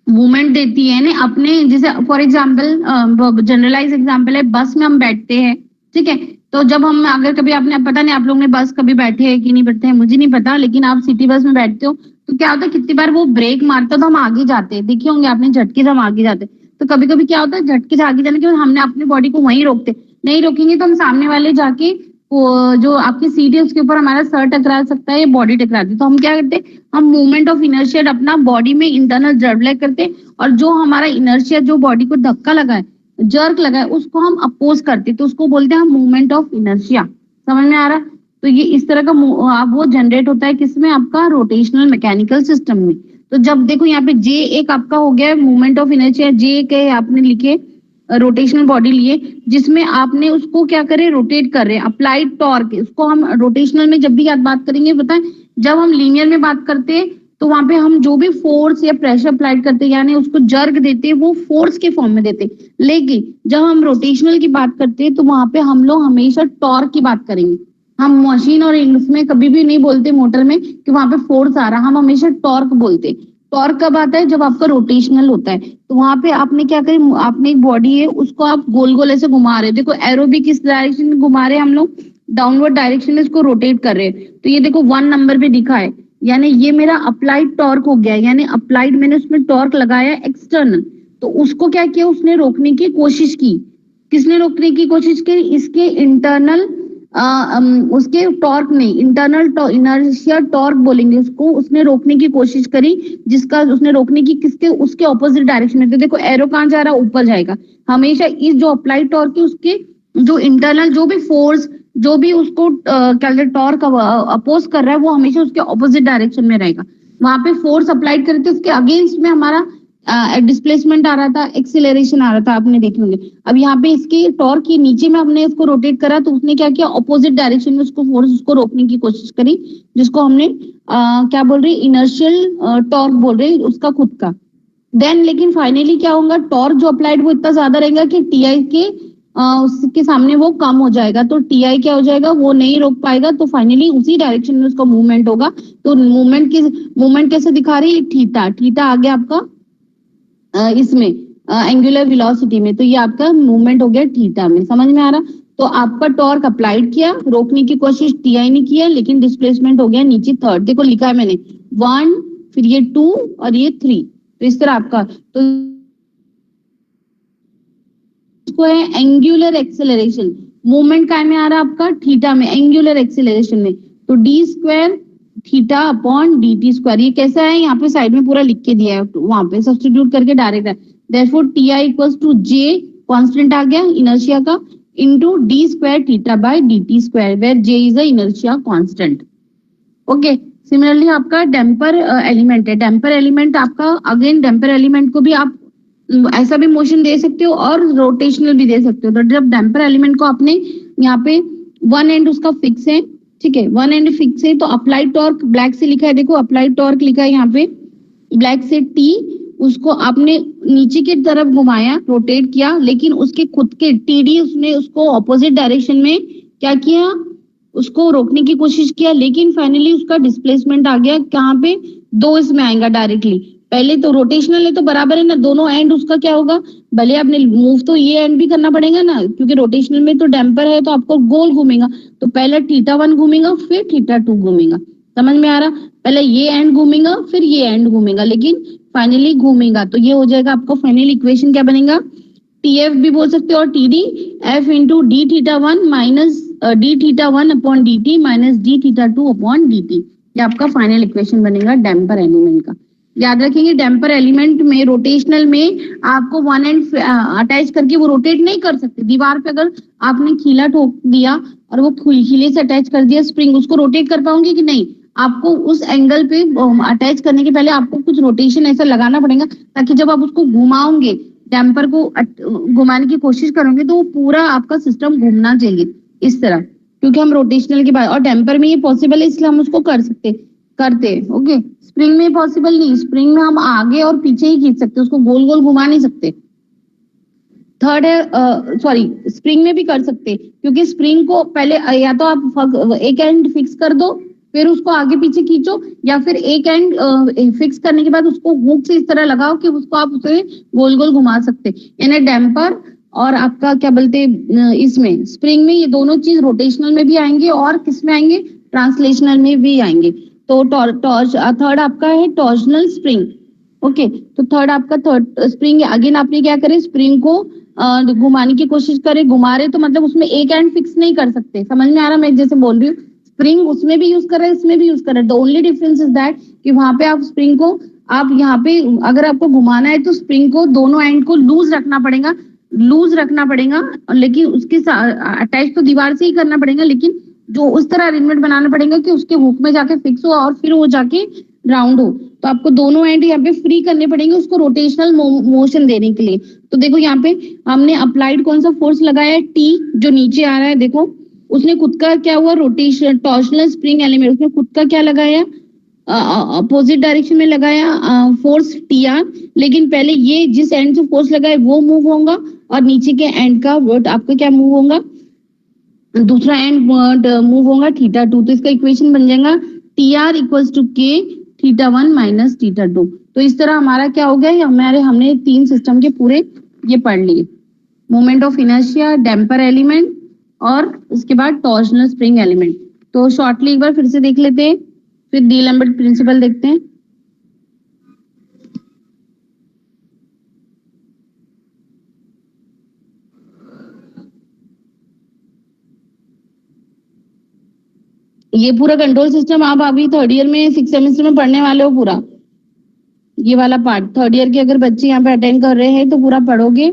मूवमेंट देती है ना अपने, जैसे फॉर एग्जांपल जनरलाइज एग्जांपल है, बस में हम बैठते हैं, ठीक है? तो जब हम अगर कभी आपने पता नहीं आप लोग ने बस कभी बैठे हैं कि नहीं बैठे हैं, मुझे नहीं पता, लेकिन आप सिटी बस में बैठते हो तो क्या होता है, कितनी बार वो ब्रेक मारता है तो हम आगे जाते हैं, देखे होंगे आपने, झटके से हम आगे जाते हैं। तो कभी कभी क्या होता है, झटके से आगे जाने के बाद हमने अपनी बॉडी को वहीं रोकते, नहीं रोकेंगे तो हम सामने वाले जाके वो जो आपकी सीट है उसके ऊपर हमारा सर टकरा सकता है या बॉडी टकराती है। तो हम क्या करते हैं, हम मूवमेंट ऑफ इनर्शिया अपना बॉडी में इंटरनल जर्ब करते हैं, और जो हमारा इनर्शिया जो बॉडी को धक्का लगा है, जर्क लगा है, उसको हम अपोज करते हैं, तो उसको बोलते हैं हम मूवमेंट ऑफ इनर्शिया। समझ में आ रहा? तो ये इस तरह का वो जनरेट होता है किसमें? आपका रोटेशनल मैकेनिकल सिस्टम में। तो जब देखो यहाँ पे जे एक आपका हो गया मूवमेंट ऑफ इनर्शिया, जे के आपने लिखे रोटेशनल बॉडी लिए जिसमें आपने उसको क्या करे, रोटेट कर रहे हैं, अप्लाइड टॉर्क। उसको हम रोटेशनल में जब भी बात करेंगे बताएं, जब हम लीनियर में बात करते हैं तो वहां पे हम जो भी फोर्स या प्रेशर अप्लाइड करते हैं यानी उसको जर्क देते हैं, वो फोर्स के फॉर्म में देते हैं। लेकिन जब हम रोटेशनल की बात करते हैं तो वहां पे हम लोग हमेशा टॉर्क की बात करेंगे। हम मशीन और उसमें कभी भी नहीं बोलते मोटर में कि वहां पे फोर्स आ रहा, हम हमेशा टॉर्क बोलते। टॉर्क कब आता है, जब आपका रोटेशनल होता है। तो वहां पे आपने क्या करी, आपने एक बॉडी है उसको आप गोल गोल ऐसे घुमा रहे हो। देखो एरो भी किस डायरेक्शन में घुमा रहे हैं हम लोग, डाउनवर्ड डायरेक्शन में इसको रोटेट कर रहे हैं। तो ये देखो 1 नंबर पे दिखा है, यानी ये मेरा अप्लाइड टॉर्क हो गया, यानी अप्लाइड मैंने उसमें टॉर्क लगाया एक्सटर्नल। तो उसको क्या किया, उसने रोकने की कोशिश की। किसने रोकने की कोशिश की, इसके इंटरनल उसके टॉर्क नहीं, इंटरनल इनर्शिया टॉर्क बोलेंगे उसको, उसने रोकने की कोशिश करी। जिसका उसने रोकने की किसके, उसके ऑपोजिट डायरेक्शन में। तो देखो एरो कहां जा रहा है, ऊपर जाएगा। हमेशा इस जो अप्लाइड टॉर्क है उसके जो इंटरनल जो भी फोर्स, जो भी उसको क्या कहते हैं टॉर्क अपोज कर रहा है, वो हमेशा उसके ऑपोजिट डायरेक्शन में रहेगा। वहां पे फोर्स अप्लाइड करते उसके अगेंस्ट में हमारा डिस्प्लेसमेंट आ रहा था, एक्सिलरेशन आ रहा था, आपने देखे होंगे। अब यहाँ पे इसके टॉर्क के नीचे में हमने इसको रोटेट करा तो उसने क्या किया, ऑपोजिट डायरेक्शन में उसको फोर्स उसको रोकने की कोशिश करी, जिसको हमने क्या बोल रहे, इनर्शियल टॉर्क बोल रहे उसका खुद का। देन लेकिन फाइनली क्या होगा, टॉर्क जो अप्लाइड वो इतना ज्यादा रहेगा कि टीआई के उसके सामने वो कम हो जाएगा। तो टीआई क्या हो जाएगा, वो नहीं रोक पाएगा। तो फाइनली उसी डायरेक्शन में उसका मूवमेंट होगा। तो मूवमेंट कैसे दिखा रही है, थीटा। थीटा आ गया आपका इसमें एंगुलर वेलोसिटी में। तो ये आपका मूवमेंट हो गया थीटा में। समझ में आ रहा। तो आपका टॉर्क अप्लाइड किया, रोकने की कोशिश टीआई ने किया, लेकिन डिस्प्लेसमेंट हो गया नीचे थर्ड। देखो लिखा है मैंने 1, फिर ये 2 और ये 3। तो इस तरह आपका तो इसको है एंगुलर एक्सेलरेशन। मूवमेंट काय में आ रहा है आपका, थीटा में, एंगुलर एक्सेलरेशन में। तो D square theta upon D T square. ये कैसा है, यहाँ पे साइड में पूरा लिख के दिया है, वहां पे सब्स्टिट्यूट करके डायरेक्ट है। Therefore T I equals to J, constant आ गया इनर्शिया का, into d square theta by D T square, where J is a inertia constant. Okay. Similarly आपका डैम्पर एलिमेंट है। डैम्पर एलिमेंट आपका अगेन, डैम्पर एलिमेंट को भी आप ऐसा भी मोशन दे सकते हो और रोटेशनल भी दे सकते हो। तो जब डैम्पर एलिमेंट को आपने यहाँ पे वन एंड उसका फिक्स है, ठीक है, वन एंड फिक्स है, तो अप्लाइड टॉर्क ब्लैक से लिखा है, देखो अप्लाइड टॉर्क लिखा है यहाँ पे ब्लैक से टी। उसको आपने नीचे की तरफ घुमाया, रोटेट किया, लेकिन उसके खुद के टीडी उसने उसको ऑपोजिट डायरेक्शन में क्या किया, उसको रोकने की कोशिश किया, लेकिन फाइनली उसका डिस्प्लेसमेंट आ गया कहाँ पे, दो इसमें आएगा डायरेक्टली। पहले तो रोटेशनल है तो बराबर है ना, दोनों एंड उसका क्या होगा, भले आपने मूव तो ये एंड भी करना पड़ेगा ना, क्योंकि रोटेशनल में तो डैम्पर है तो आपको गोल घूमेगा। तो पहले थीटा 1 घूमेगा, फिर थीटा 2 घूमेगा। समझ में आ रहा, पहले ये एंड घूमेगा, फिर ये एंड घूमेगा, लेकिन फाइनली घूमेगा। तो ये हो जाएगा आपका फाइनल इक्वेशन क्या बनेगा, टीएफ भी बोल सकते हो और TD, F into D theta 1 minus D theta 1 upon D T minus D theta 2 upon D T. ये आपका फाइनल इक्वेशन बनेगा डैम्पर एलिमेंट का। याद रखेंगे डैम्पर एलिमेंट में रोटेशनल में आपको वन एंड अटैच करके वो रोटेट नहीं कर सकते। दीवार पे अगर आपने खीला ठोक दिया और वो खीले से अटैच कर दिया स्प्रिंग, उसको रोटेट कर पाओगे कि नहीं, आपको उस एंगल पे अटैच करने के पहले आपको कुछ रोटेशन ऐसा लगाना पड़ेगा, ताकि जब आप उसको घुमाओगे, डैम्पर को घुमाने की कोशिश करोगे, तो वो पूरा आपका सिस्टम घूमना चाहिए इस तरह। क्योंकि हम रोटेशनल की बात, और डैम्पर में ये पॉसिबल है इसलिए हम उसको कर सकते करते हैं। ओके, स्प्रिंग में पॉसिबल नहीं, स्प्रिंग में हम आगे और पीछे ही खींच सकते, उसको गोल गोल घुमा नहीं सकते। थर्ड है सॉरी, स्प्रिंग में भी कर सकते, क्योंकि स्प्रिंग को पहले या तो आप एक एंड फिक्स कर दो, फिर उसको आगे पीछे खींचो, या फिर एक एंड फिक्स करने के बाद उसको हुक से इस तरह लगाओ कि उसको आप उसे गोल गोल घुमा सकते। यानी डैम्पर और आपका क्या बोलते इसमें स्प्रिंग में ये दोनों चीज रोटेशनल में भी आएंगे और किस में आएंगे, ट्रांसलेशनल में भी आएंगे। तो थर्ड आपका है टॉर्जनल स्प्रिंग। ओके, तो थर्ड आपका थर्ड स्प्रिंग, अगेन आपने क्या करे, स्प्रिंग को घुमाने की कोशिश करे, घुमा रहे तो मतलब उसमें एक एंड फिक्स नहीं कर सकते। समझ में आ रहा मैं जैसे बोल रही हूँ, स्प्रिंग उसमें भी यूज कर रहे हैं, इसमें भी यूज कर रहे हैं। The only difference is that कि वहां पे आप स्प्रिंग को, आप यहाँ पे अगर आपको घुमाना है तो स्प्रिंग को दोनों एंड को लूज रखना पड़ेगा, लूज रखना पड़ेगा, लेकिन उसके अटैच तो दीवार से ही करना पड़ेगा, लेकिन जो उस तरह अरेंजमेंट बनाना पड़ेगा कि उसके हुक में जाके फिक्स हो और फिर वो जाके राउंड हो, तो आपको दोनों एंड यहाँ पे फ्री करने पड़ेंगे उसको रोटेशनल मोशन देने के लिए। तो देखो यहाँ पे हमने अप्लाइड कौन सा फोर्स लगाया है, टी, जो नीचे आ रहा है, देखो उसने खुद का क्या हुआ, रोटेशन टॉर्शनल स्प्रिंग एलिमेंट, उसने खुद का क्या लगाया, अपोजिट डायरेक्शन में लगाया फोर्स टी आर, लेकिन पहले ये जिस एंड से फोर्स लगाए वो मूव होगा और नीचे के एंड का आपका क्या मूव होगा, दूसरा एंड मूव होगा थीटा टू। तो इसका इक्वेशन बन जाएगा टी आर इक्वल्स टू के theta one minus theta two. तो इस तरह हमारा क्या हो गया, हमने तीन सिस्टम के पूरे ये पढ़ लिए, moment of inertia, damper element और उसके बाद टॉर्शनल स्प्रिंग एलिमेंट। तो शॉर्टली एक बार फिर से देख लेते हैं, फिर डी-एलम्बर्ट प्रिंसिपल देखते हैं। ये पूरा कंट्रोल सिस्टम आप अभी थर्ड ईयर में 6 सेमेस्टर में पढ़ने वाले हो पूरा, ये वाला पार्ट थर्ड ईयर के अगर बच्चे यहाँ पे अटेंड कर रहे हैं तो पूरा पढ़ोगे।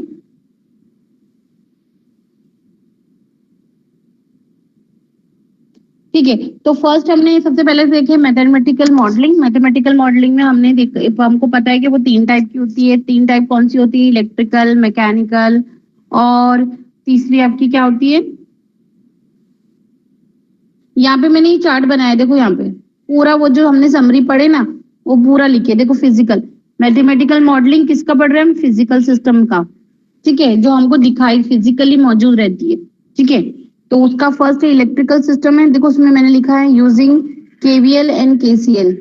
ठीक है, तो फर्स्ट हमने सबसे पहले देखे मैथमेटिकल मॉडलिंग। मैथमेटिकल मॉडलिंग में हमको पता है कि वो तीन टाइप की होती है। तीन टाइप कौन सी होती है, इलेक्ट्रिकल, मैकेनिकल और तीसरी आपकी क्या होती है, यहाँ पे मैंने ये चार्ट बनाया, देखो यहाँ पे पूरा वो जो हमने समरी पढ़े ना वो पूरा लिखे, देखो फिजिकल मैथमेटिकल मॉडलिंग किसका पढ़ रहे हैं हम, फिजिकल सिस्टम का, ठीक है, जो हमको दिखाई फिजिकली मौजूद रहती है, ठीक है। तो उसका फर्स्ट इलेक्ट्रिकल सिस्टम है, देखो उसमें मैंने लिखा है यूजिंग केवीएल एंड केसीएल।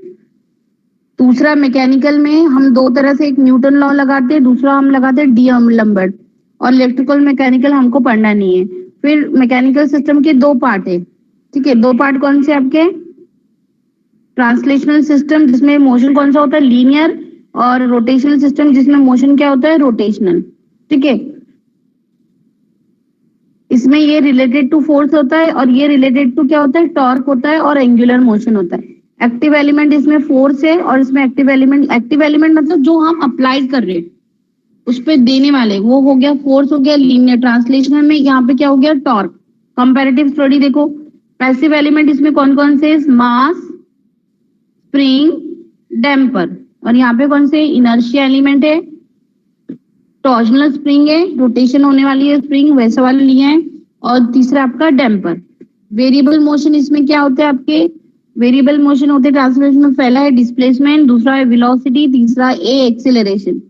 दूसरा मैकेनिकल में हम दो तरह से, एक न्यूटन लॉ लगाते हैं, दूसरा हम लगाते हैं डी लंबर्ट। और इलेक्ट्रिकल मैकेनिकल हमको पढ़ना नहीं है। फिर मैकेनिकल सिस्टम के दो पार्ट है, ठीक है, दो पार्ट कौन से आपके, ट्रांसलेशनल सिस्टम जिसमें मोशन कौन सा होता है, लीनियर, और रोटेशनल सिस्टम जिसमें मोशन क्या होता है, रोटेशनल, ठीक है। इसमें ये रिलेटेड टू फोर्स होता है और ये रिलेटेड टू क्या होता है, टॉर्क होता है और एंगुलर मोशन होता है। एक्टिव एलिमेंट इसमें फोर्स है और इसमें एक्टिव एलिमेंट मतलब जो हम अप्लाई कर रहे हैं उस पर देने वाले, वो हो गया फोर्स, हो गया लीनियर। ट्रांसलेशनल में यहाँ पे क्या हो गया, टॉर्क। कंपैरेटिव स्टडी देखो, पैसिव एलिमेंट इसमें कौन कौन से, मास, स्प्रिंग, डैम्पर, और यहाँ पे कौन से, इनर्शिया एलिमेंट है, टॉर्शनल स्प्रिंग है, रोटेशन होने वाली है स्प्रिंग, वैसा वाले लिए हैं, और तीसरा आपका डैम्पर। वेरिएबल मोशन इसमें क्या होते हैं आपके, वेरिएबल मोशन होते हैं ट्रांसलेशन में, पहला है डिस्प्लेसमेंट, दूसरा है वेलोसिटी, तीसरा ए एक्सेलरेशन।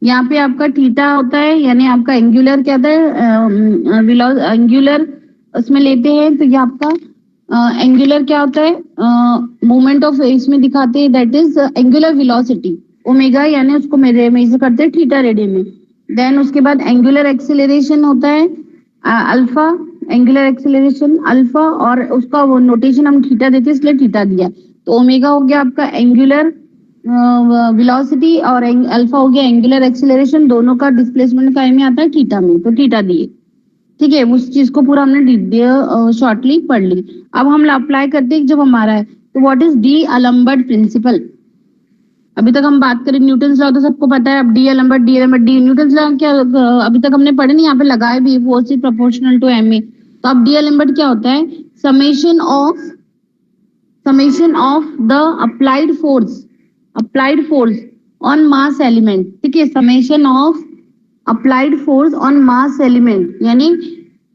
यहाँ पे आपका थीटा होता है, यानी आपका एंगुलर क्या होता है, एंगुलर उसमें लेते हैं, तो ये आपका एंगुलर क्या होता है, मूवमेंट ऑफ, इसमें दिखाते हैं that is angular velocity omega, यानी उसको मेजर करते हैं थीटा रेडियन में। देन उसके बाद एंगुलर एक्सेलरेशन होता है अल्फा, एंगुलर एक्सेलरेशन अल्फा, और उसका वो नोटेशन हम थीटा देते हैं इसलिए थीटा दिया। तो ओमेगा हो गया आपका एंगुलर वेलोसिटी और अल्फा हो गया एंगुलर एक्सेलरेशन, दोनों का डिस्प्लेसमेंट का में आता है थीटा में, तो थीटा दिए, ठीक है। उस चीज को पूरा हमने शॉर्टली पढ़ ली। अब हम अप्लाई करते हैं जब हमारा है, तो व्हाट इज डी अलम्बर्ट प्रिंसिपल। अभी तक हम बात करें न्यूटन लॉ तो सबको पता है, अब डी अलम्बर्ट, डी न्यूटन लॉ क्या अभी तक हमने पढ़े नहीं, यहाँ पे लगाए भी, force is proportional to M A. तो अब डी अलम्बर्ट क्या होता है, summation of the applied force on mass element, ठीक है, summation of applied force on mass element, यानी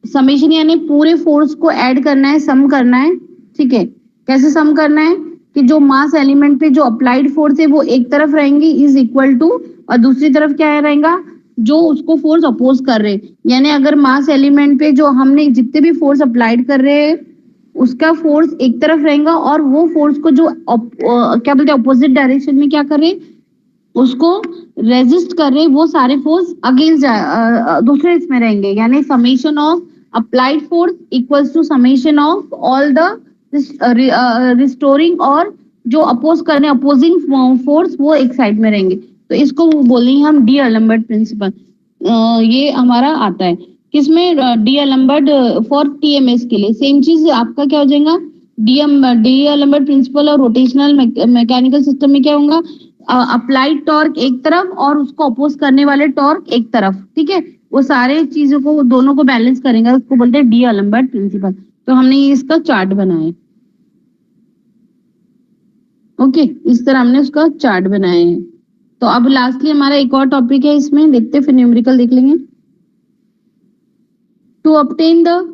समेशन यानी पूरे फोर्स को ऐड करना है, सम करना है, ठीक है। कैसे सम करना है कि जो मास एलिमेंट पे जो अप्लाइड फोर्स है वो एक तरफ रहेंगी इज इक्वल टू, और दूसरी तरफ क्या रहेगा, जो उसको फोर्स अपोज कर रहे हैं, यानी अगर मास एलिमेंट पे जो हमने जितने भी फोर्स अप्लाइड कर रहे हैं उसका फोर्स एक तरफ रहेगा, और वो फोर्स को जो क्या बोलते हैं अपोजिट डायरेक्शन में क्या कर रहे हैं उसको रेजिस्ट कर रहे, वो सारे फोर्स अगेंस्ट दूसरे इसमें रहेंगे, यानी summation of applied force equals to summation of all the restoring, और जो अपोज करने अपोजिंग फोर्स वो एक साइड में रहेंगे। तो इसको बोलेंगे हम डी अलम्बर्ट प्रिंसिपल। ये हमारा आता है किसमें, डी अलम्बर्ट फॉर टीएमएस के लिए। सेम चीज आपका क्या हो जाएगा, डी अलम्बर्ट प्रिंसिपल और रोटेशनल मैकेनिकल सिस्टम में क्या होगा, अप्लाइड टॉर्क एक तरफ और उसको अपोज करने वाले टॉर्क एक तरफ, ठीक है, वो सारे चीजों को दोनों को बैलेंस करेंगे, उसको बोलते हैं डी अलम्बर्ट प्रिंसिपल। तो हमने ये इसका चार्ट बनाया है, ओके, इस तरह हमने उसका चार्ट बनाया है। तो अब लास्टली हमारा एक और टॉपिक है, इसमें देखते फिर न्यूमेरिकल देख लेंगे। टू ऑब्टेन द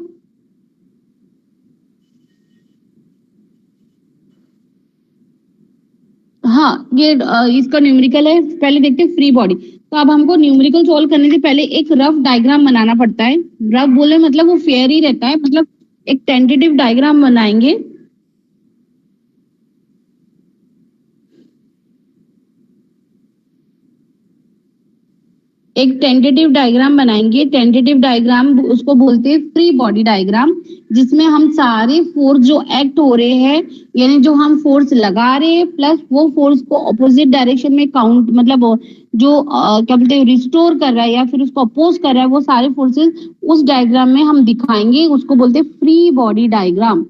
हाँ ये इसका न्यूमेरिकल है। पहले देखते हैं फ्री बॉडी। तो अब हमको न्यूमेरिकल सॉल्व करने से पहले एक रफ डायग्राम बनाना पड़ता है। रफ बोले मतलब वो फेयर ही रहता है, मतलब एक टेंटेटिव डायग्राम बनाएंगे। एक टेंटेटिव डायग्राम बनाएंगे। टेंटेटिव डायग्राम उसको बोलते हैं फ्री बॉडी डायग्राम, जिसमें हम सारे फोर्स जो एक्ट हो रहे हैं, यानी जो हम फोर्स लगा रहे हैं प्लस वो फोर्स को ऑपोजिट डायरेक्शन में काउंट मतलब जो क्या बोलते हैं रिस्टोर कर रहा है या फिर उसको अपोज कर रहा है, वो सारे फोर्सेस उस डायग्राम में हम दिखाएंगे। उसको बोलते हैं फ्री बॉडी डायग्राम।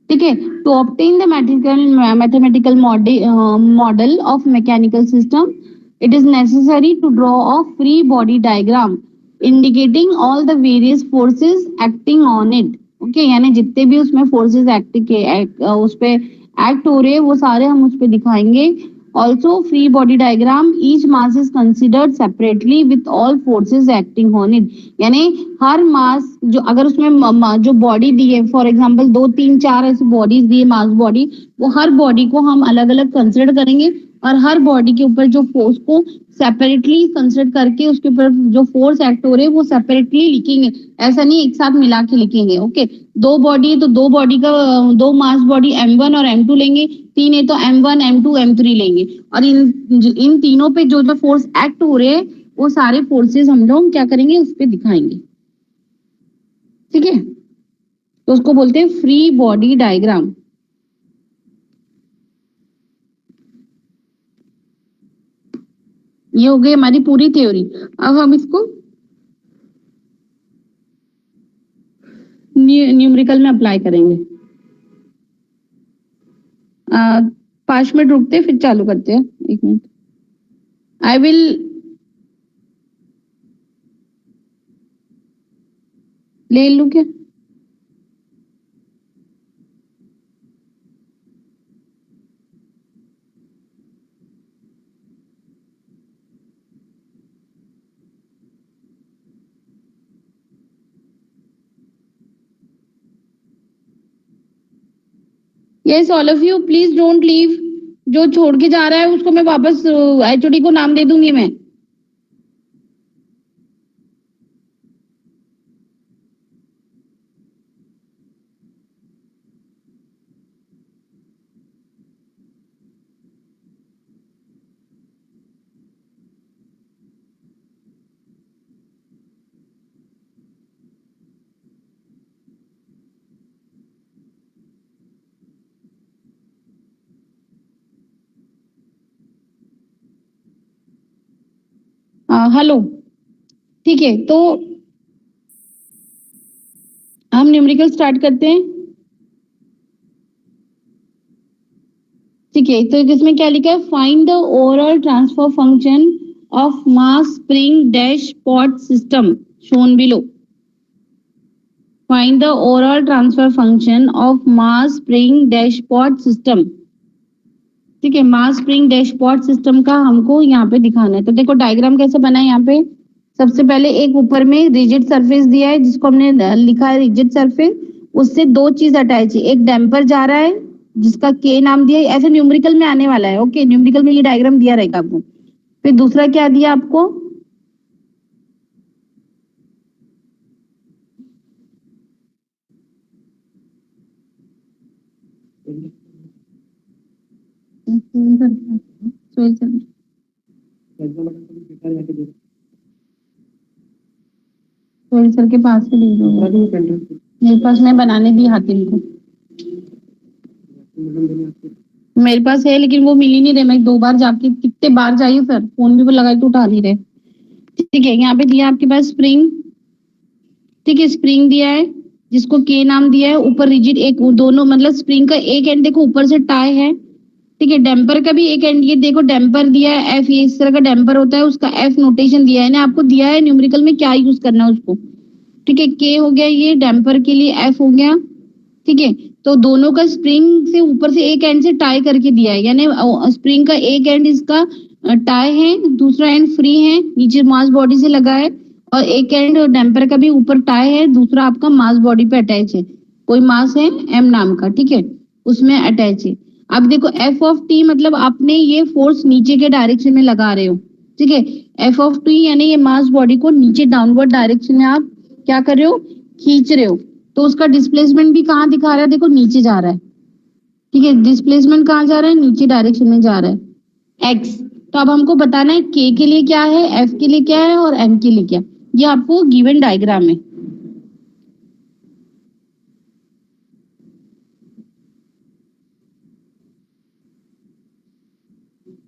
ठीक है। To obtain the mathematical model of mechanical system, it is necessary to draw a free body diagram indicating all the various forces acting on it. Okay, यानी जितने भी उसमें forces उस पे एक्ट हो रहे हैं वो सारे हम उस पे दिखाएंगे। Also, free body diagram, each mass is considered separately with all forces acting on it. यानी हर मास जो अगर उसमें जो बॉडी दी है, फॉर एग्जांपल 2 3 4 ऐसी बॉडीज दी है मास बॉडी, वो हर बॉडी को हम अलग अलग कंसिडर करेंगे और हर बॉडी के ऊपर जो फोर्स को सेपरेटली कंसिडर करके उसके ऊपर जो फोर्स एक्ट हो रहे हैं वो सेपरेटली लिखेंगे। ऐसा नहीं एक साथ मिला के लिखेंगे। ओके, 2 बॉडी है तो 2 बॉडी का 2 मास बॉडी m1 और m2 लेंगे, 3 है तो m1 m2 m3 लेंगे और इन तीनों पे जो जो फोर्स एक्ट हो रहे हैं वो सारे फोर्सेस हम लोग क्या करेंगे उस पे दिखाएंगे। ठीक है, तो उसको बोलते हैं फ्री बॉडी डायग्राम। ये हो गई हमारी पूरी थ्योरी। अब हम इसको न्यूमेरिकल में अप्लाई करेंगे। 5 मिनट रुकते फिर चालू करते हैं। 1 मिनट, आई विल ले लूं क्या? Yes all of you please don't leave. जो छोड़ के जा रहा है उसको मैं वापस एचओडी को नाम दे दूंगी मैं। हेलो, ठीक है, तो हम न्यूमेरिकल स्टार्ट करते हैं। ठीक है, तो इसमें क्या लिखा है, find the overall transfer function of mass spring dash pot system shown below. Find the overall transfer function of mass spring dash pot system. ठीक है, मास स्प्रिंग डैशपॉट सिस्टम का हमको यहाँ पे दिखाना है। तो देखो डायग्राम कैसे बना है। यहाँ पे सबसे पहले एक ऊपर में रिजिड सरफेस दिया है जिसको हमने लिखा है रिजिड सरफेस। उससे 2 चीज अटैच है, एक डैम्पर जा रहा है जिसका के नाम दिया है, ऐसे न्यूमेरिकल में आने वाला है। ओके, न्यूमेरिकल में ये डायग्राम दिया रहेगा आपको। फिर दूसरा क्या दिया आपको, सर के पास से ले लो। मेरे पास मैं बनाने दी हातिम को, मेरे पास है लेकिन वो मिल ही नहीं रहे। मैं 2 बार जाके कितने बार जाइए सर, फोन भी वो लगाई तो उठा नहीं रहे। ठीक है, यहाँ पे दिया आपके पास स्प्रिंग। ठीक है, स्प्रिंग दिया है जिसको के नाम दिया है। ऊपर रिजिड एक दोनों मतलब स्प्रिंग का एक एंड देखो ऊपर से टाई है। ठीक है, डैम्पर का भी एक एंड, ये देखो डैम्पर दिया है एफ, ये इस तरह का डैम्पर होता है, उसका एफ नोटेशन दिया है ना आपको, दिया है न्यूमेरिकल में क्या यूज करना है उसको। ठीक है, के हो गया, ये डैम्पर के लिए एफ हो गया। ठीक है, तो दोनों का स्प्रिंग से ऊपर से एक एंड से टाई करके दिया है, यानी स्प्रिंग का एक एंड इसका टाई है, दूसरा एंड फ्री है, नीचे मास बॉडी से लगा है, और एक एंड डैम्पर का भी ऊपर टाई है, दूसरा आपका मास बॉडी पे अटैच है, कोई मास है एम नाम का, ठीक है, उसमें अटैच है। अब देखो एफ ऑफ टी मतलब आपने ये फोर्स नीचे के डायरेक्शन में लगा रहे हो, ठीक है, एफ ऑफ टी यानी ये मास बॉडी को नीचे डाउनवर्ड डायरेक्शन में आप क्या कर रहे हो, खींच रहे हो, तो उसका डिस्प्लेसमेंट भी कहाँ दिखा रहा है, देखो नीचे जा रहा है, ठीक है, डिस्प्लेसमेंट कहाँ जा रहा है, नीचे डायरेक्शन में जा रहा है, एक्स। तो अब हमको बताना है के के लिए क्या है, एफ के लिए क्या है और एम के लिए क्या, ये आपको गिवन डायग्राम है।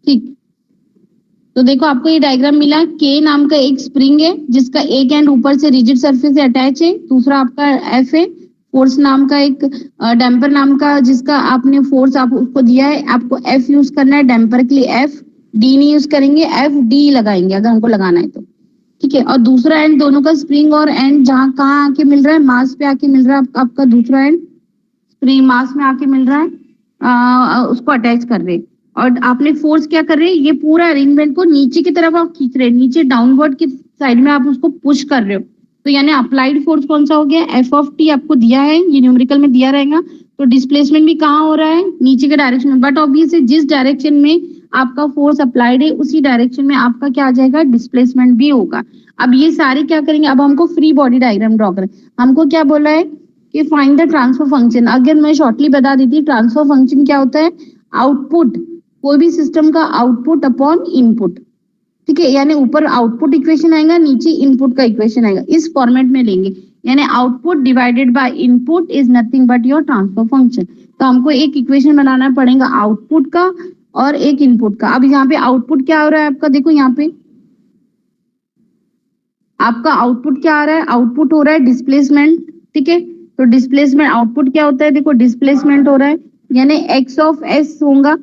ठीक, तो देखो आपको ये डायग्राम मिला, के नाम का एक स्प्रिंग है जिसका एक एंड ऊपर से रिजिड सरफेस से अटैच है, दूसरा आपका एफ है, फोर्स नाम का एक डैम्पर नाम का जिसका आपने फोर्स आप उसको दिया है, आपको एफ यूज करना है डैम्पर के लिए, एफ डी नहीं यूज करेंगे, एफ डी लगाएंगे अगर हमको लगाना है तो, ठीक है, और दूसरा एंड दोनों का स्प्रिंग और एंड जहां कहाँ आके मिल रहा है, मास पे आके मिल रहा है, आपका दूसरा एंड स्प्रिंग मास में आके मिल रहा है, उसको अटैच कर रहे हैं, और आपने फोर्स क्या कर रहे हैं, ये पूरा अरेंजमेंट को नीचे की तरफ आप खींच रहे हैं, नीचे डाउनवर्ड की साइड में आप उसको पुश कर रहे हो, तो यानी अप्लाइड फोर्स कौन सा हो गया, एफ ऑफ टी आपको दिया है, ये न्यूमेरिकल में दिया रहेगा, तो डिस्प्लेसमेंट भी कहाँ हो रहा है, नीचे के डायरेक्शन में, बट ऑब्वियसली जिस डायरेक्शन में आपका फोर्स अप्लाइड है उसी डायरेक्शन में आपका क्या आ जाएगा, डिस्प्लेसमेंट भी होगा। अब ये सारे क्या करेंगे, अब हमको फ्री बॉडी डायग्राम ड्रॉ करें, हमको क्या बोला है कि फाइंड द ट्रांसफर फंक्शन, अगर मैं शॉर्टली बता देती, ट्रांसफर फंक्शन क्या होता है, आउटपुट, कोई भी सिस्टम का आउटपुट अपॉन इनपुट, ठीक है, यानी ऊपर आउटपुट इक्वेशन आएगा, नीचे इनपुट का इक्वेशन आएगा, इस फॉर्मेट में लेंगे, यानी output divided by input is nothing but your transfer function. तो हमको एक इक्वेशन बनाना पड़ेगा आउटपुट का और एक इनपुट का। अब यहाँ पे आउटपुट क्या हो रहा है आपका, देखो यहाँ पे आपका आउटपुट क्या आ रहा है, आउटपुट हो रहा है डिस्प्लेसमेंट, ठीक है, तो डिस्प्लेसमेंट आउटपुट क्या होता है, देखो डिस्प्लेसमेंट हो रहा है, यानी एक्स ऑफ एस होगा,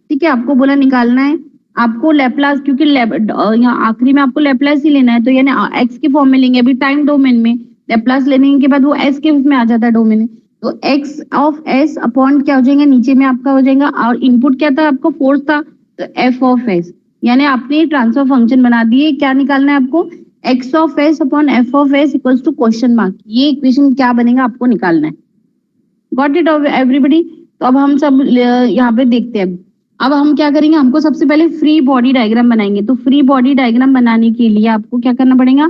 ठीक है, आपको बोला निकालना है, आपको लेप्लास, क्योंकि यहाँ आखिरी में आपको लेप्लास ही लेना है, तो यानी एक्स के फॉर्म में लेंगे, अभी टाइम डोमेन में लेप्लास लेने के बाद वो एस के उसमें आ जाता है डोमेन में, तो एक्स ऑफ एस अपॉन क्या हो जाएगा, नीचे में आपका हो जाएगा, और इनपुट क्या था आपका, फोर्स था, तो एफ ऑफ एस, यानी आपने ट्रांसफर फंक्शन बना दिए, क्या निकालना है आपको, X of S upon F of S equals to question mark, ये इक्वेशन क्या बनेगा आपको निकालना है। Got it everybody. तो अब हम सब यहाँ पे देखते हैं, अब हम क्या करेंगे, हमको सबसे पहले फ्री बॉडी डायग्राम बनाएंगे, तो फ्री बॉडी डायग्राम बनाने के लिए आपको क्या करना पड़ेगा,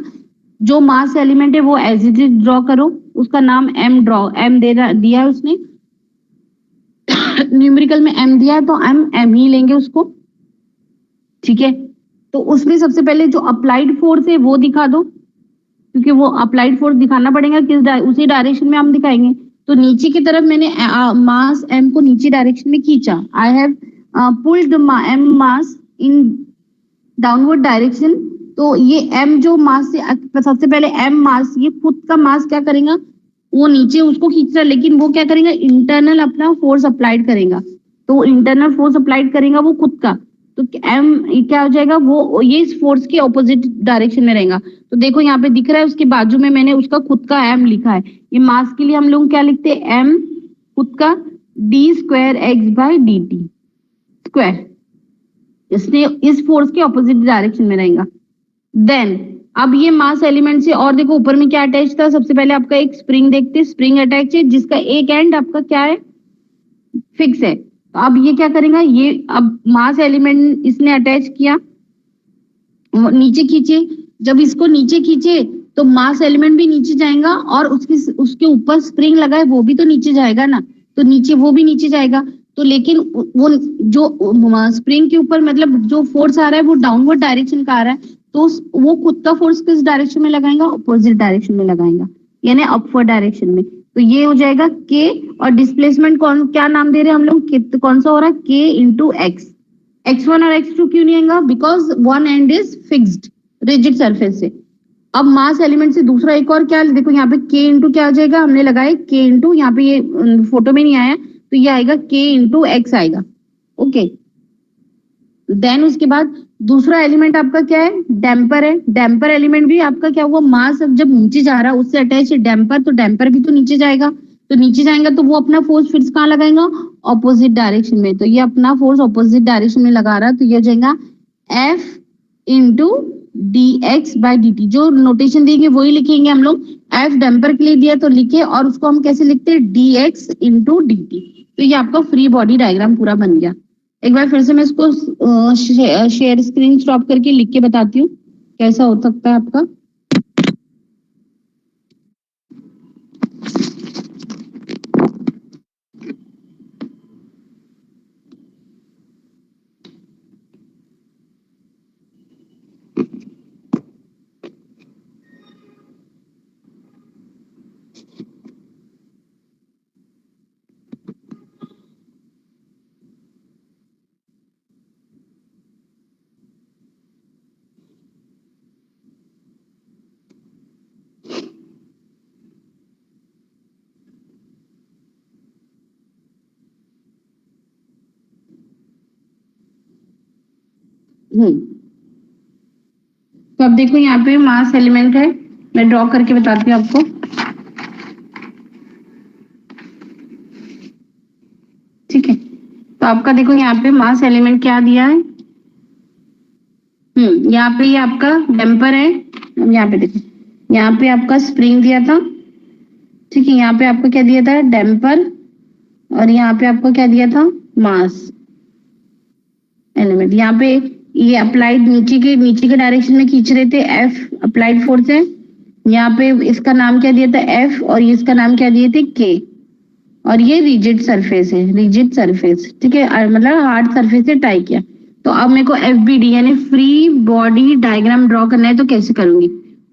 जो मास एलिमेंट है वो एज इट इज ड्रॉ करो, उसका नाम एम ड्रॉ, एम दिया है उसने न्यूमेरिकल में एम दिया है तो एम ही लेंगे उसको, ठीक है, तो उसमें सबसे पहले जो अप्लाइड फोर्स है वो दिखा दो, क्योंकि वो अप्लाइड फोर्स दिखाना पड़ेगा उसी डायरेक्शन में हम दिखाएंगे, तो नीचे की तरफ मैंने मास एम को नीचे डायरेक्शन में खींचा, I have pulled M mass in downward direction, तो ये एम जो मास से सबसे पहले एम मास, ये खुद का मास क्या करेगा, वो नीचे उसको खींच रहा है, लेकिन वो क्या करेगा, इंटरनल अपना फोर्स अप्लाइड करेगा, तो इंटरनल फोर्स अप्लाइड करेगा वो खुद का, तो एम क्या हो जाएगा, वो ये इस फोर्स के ऑपोजिट डायरेक्शन में रहेगा, तो देखो यहाँ पे दिख रहा है उसके बाजू में मैंने उसका खुद का एम लिखा है, ये मास के लिए हम लोग क्या लिखते हैं, एम खुद का D square X by D T square, इसलिए इस फोर्स के ऑपोजिट डायरेक्शन में रहेगा। देन अब ये मास एलिमेंट से, और देखो ऊपर में क्या अटैच था, सबसे पहले आपका एक स्प्रिंग देखते हैं, स्प्रिंग अटैच है जिसका एक एंड आपका क्या है, फिक्स है, तो अब ये क्या करेगा, ये अब मास एलिमेंट इसने अटैच किया, नीचे खींचे, जब इसको नीचे खींचे तो मास एलिमेंट भी नीचे जाएगा, और उसके ऊपर स्प्रिंग लगा है वो भी तो नीचे जाएगा ना, तो नीचे वो भी नीचे जाएगा, तो लेकिन वो जो स्प्रिंग के ऊपर मतलब जो फोर्स आ रहा है वो डाउनवर्ड डायरेक्शन का आ रहा है, तो वो खुद का फोर्स किस डायरेक्शन में लगाएगा, अपोजिट डायरेक्शन में लगाएगा, यानी अपवर्ड डायरेक्शन में, तो ये हो जाएगा के, और डिस्प्लेसमेंट कौन क्या नाम दे रहे हैं हम लोग, कौन सा हो रहा है, के इंटू एक्स, x1 और x2 क्यों नहीं आएगा, because one and is fixed rigid surface से। अब मास एलिमेंट से दूसरा एक और क्या, देखो यहाँ पे k इंटू क्या आ जाएगा, हमने लगाया k इंटू, यहाँ पे ये फोटो में नहीं आया तो ये आएगा k इंटू एक्स आएगा, ओके। देन उसके बाद दूसरा एलिमेंट आपका क्या है, डैम्पर है, डैम्पर एलिमेंट भी आपका क्या हुआ, मास जब नीचे जा रहा है उससे अटैच है डैम्पर, तो डैम्पर भी तो नीचे जाएगा, तो नीचे जाएगा तो वो अपना फोर्स फिर कहाँ लगाएगा, ऑपोजिट डायरेक्शन में। तो ये अपना फोर्स ऑपोजिट डायरेक्शन में लगा रहा है, तो ये हो जाएगा F into dx by dt। जो नोटेशन देंगे वही लिखेंगे हम लोग। F डैम्पर के लिए दिया तो लिखे, और उसको हम कैसे लिखते हैं, dx इंटू dt। तो ये आपका फ्री बॉडी डायग्राम पूरा बन गया। एक बार फिर से मैं इसको शेयर स्क्रीन स्टॉप करके लिख के बताती हूँ कैसा हो सकता है आपका। तो अब देखो यहाँ पे मास एलिमेंट है, मैं ड्रॉ करके बताती हूँ आपको। ठीक है, तो आपका देखो यहाँ पे मास एलिमेंट क्या दिया है। यहाँ पे ये आपका डैम्पर है। यहाँ पे देखो, यहाँ पे आपका स्प्रिंग दिया था। ठीक है, यहाँ पे आपको क्या दिया था, डैम्पर, और यहाँ पे आपको क्या दिया था, मास एलिमेंट। यहाँ पे ये अप्लाइड नीचे के डायरेक्शन में खींच रहे थे, एफ अप्लाइड फोर्स है। यहाँ पे इसका नाम क्या दिया था, एफ, और ये इसका नाम क्या दिए थे, के। और ये रिजिड सरफेस है, रिजिड सरफेस। ठीक है, मतलब हार्ड सरफेस से टाई किया। तो अब मेरे को FBD यानी फ्री बॉडी डायग्राम ड्रॉ करना है, तो कैसे करूंगी।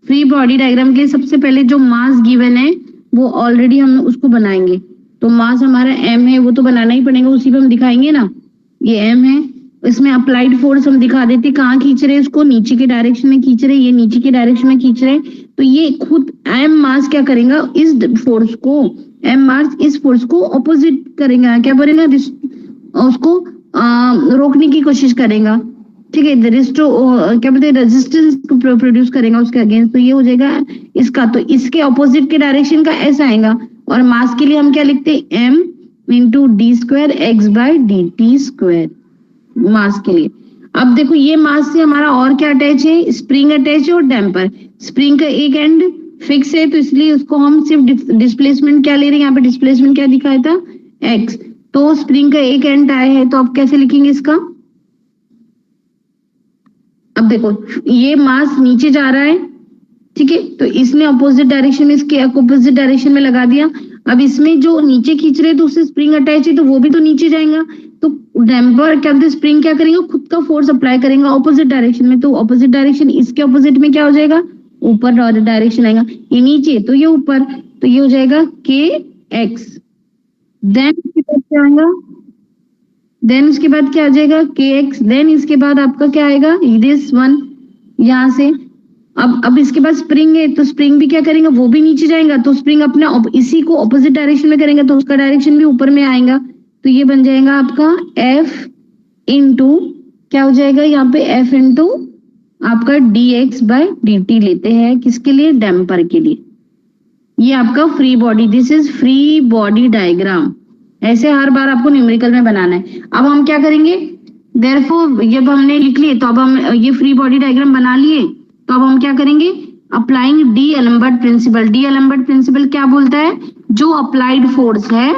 फ्री बॉडी डायग्राम के सबसे पहले जो मास गिवन है वो ऑलरेडी हम उसको बनाएंगे। तो मास हमारा m है, वो तो बनाना ही पड़ेगा, उसी पे हम दिखाएंगे ना। ये m है, इसमें अप्लाइड फोर्स हम दिखा देते, कहाँ खींच रहे हैं इसको, नीचे के डायरेक्शन में खींच रहे हैं, ये नीचे के डायरेक्शन में खींच रहे हैं। तो ये खुद m मास क्या करेगा, इस फोर्स को, m मास इस फोर्स को ऑपोजिट करेगा, क्या करेगा, उसको रोकने की कोशिश करेगा। ठीक है, क्या बोलते हैं, रेजिस्टेंस प्रोड्यूस करेगा उसके अगेंस्ट। तो ये हो जाएगा इसका, तो इसके ऑपोजिट के डायरेक्शन का ऐसा आएगा। और मास के लिए हम क्या लिखते हैं, m into D square x by D T square, mass के लिए। अब देखो ये मास से हमारा और क्या अटैच है, स्प्रिंग अटैच है और डैम्पर। स्प्रिंग का एक एंड फिक्स है, तो इसलिए उसको हम सिर्फ डिस्प्लेसमेंट क्या ले रहे हैं, यहाँ पे डिस्प्लेसमेंट क्या दिखाया था, x। तो स्प्रिंग का एक एंड आया है, तो अब कैसे लिखेंगे इसका। अब देखो ये मास नीचे जा रहा है, ठीक है, तो इसने अपोजिट डायरेक्शन में, इसके अपोजिट डायरेक्शन में लगा दिया। अब इसमें जो नीचे खींच रहे हैं तो उससे स्प्रिंग अटैच है, तो वो भी तो नीचे जाएगा। तो डैम्पर क्या बोलते, स्प्रिंग क्या करेंगे, खुद का फोर्स अप्लाई करेंगे ऑपोजिट डायरेक्शन में। तो ऑपोजिट डायरेक्शन इसके ऑपोजिट में क्या हो जाएगा, ऊपर डायरेक्शन आएगा, ये नीचे तो ये ऊपर, तो ये हो जाएगा के एक्स। देन उसके बाद क्या आएगा, देन उसके बाद क्या आ जाएगा, के एक्स। देन इसके बाद आपका क्या आएगा, दिस वन यहाँ से। अब इसके बाद स्प्रिंग है, तो स्प्रिंग भी क्या करेंगे, वो भी नीचे जाएगा। तो स्प्रिंग अपने इसी को ऑपोजिट डायरेक्शन में करेंगे, तो उसका डायरेक्शन भी ऊपर में आएगा। तो ये बन जाएगा आपका F इंटू क्या हो जाएगा, यहाँ पे F इंटू आपका dx बाय dt लेते हैं, किसके लिए, डैम्पर के लिए। ये आपका free body, this is free body diagram. ऐसे हर बार आपको न्यूमेरिकल में बनाना है। अब हम क्या करेंगे, देयरफॉर जब हमने लिख लिए, तो अब हम ये फ्री बॉडी डायग्राम बना लिए, तो अब हम क्या करेंगे, applying d'Alembert principle. D'Alembert principle क्या बोलता है, जो अप्लाइड फोर्स है,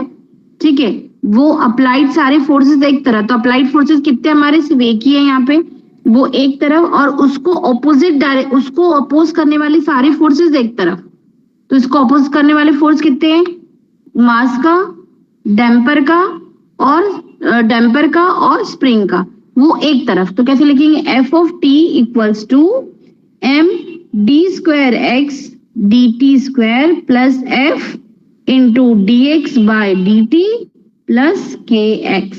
ठीक है, वो अप्लाइड सारे फोर्सेस एक तरफ। तो अप्लाइड फोर्सेस कितने हमारे, सिर्फ एक ही है यहाँ पे, वो एक तरफ, और उसको उसको अपोज करने वाली सारी फोर्सेस एक तरफ। तो इसको अपोज करने वाले फोर्स कितने हैं, मास का, डैम्पर का, और स्प्रिंग का, वो एक तरफ। तो कैसे लिखेंगे, F of T equals to M D square X D T square plus F into D X by D T plus K X.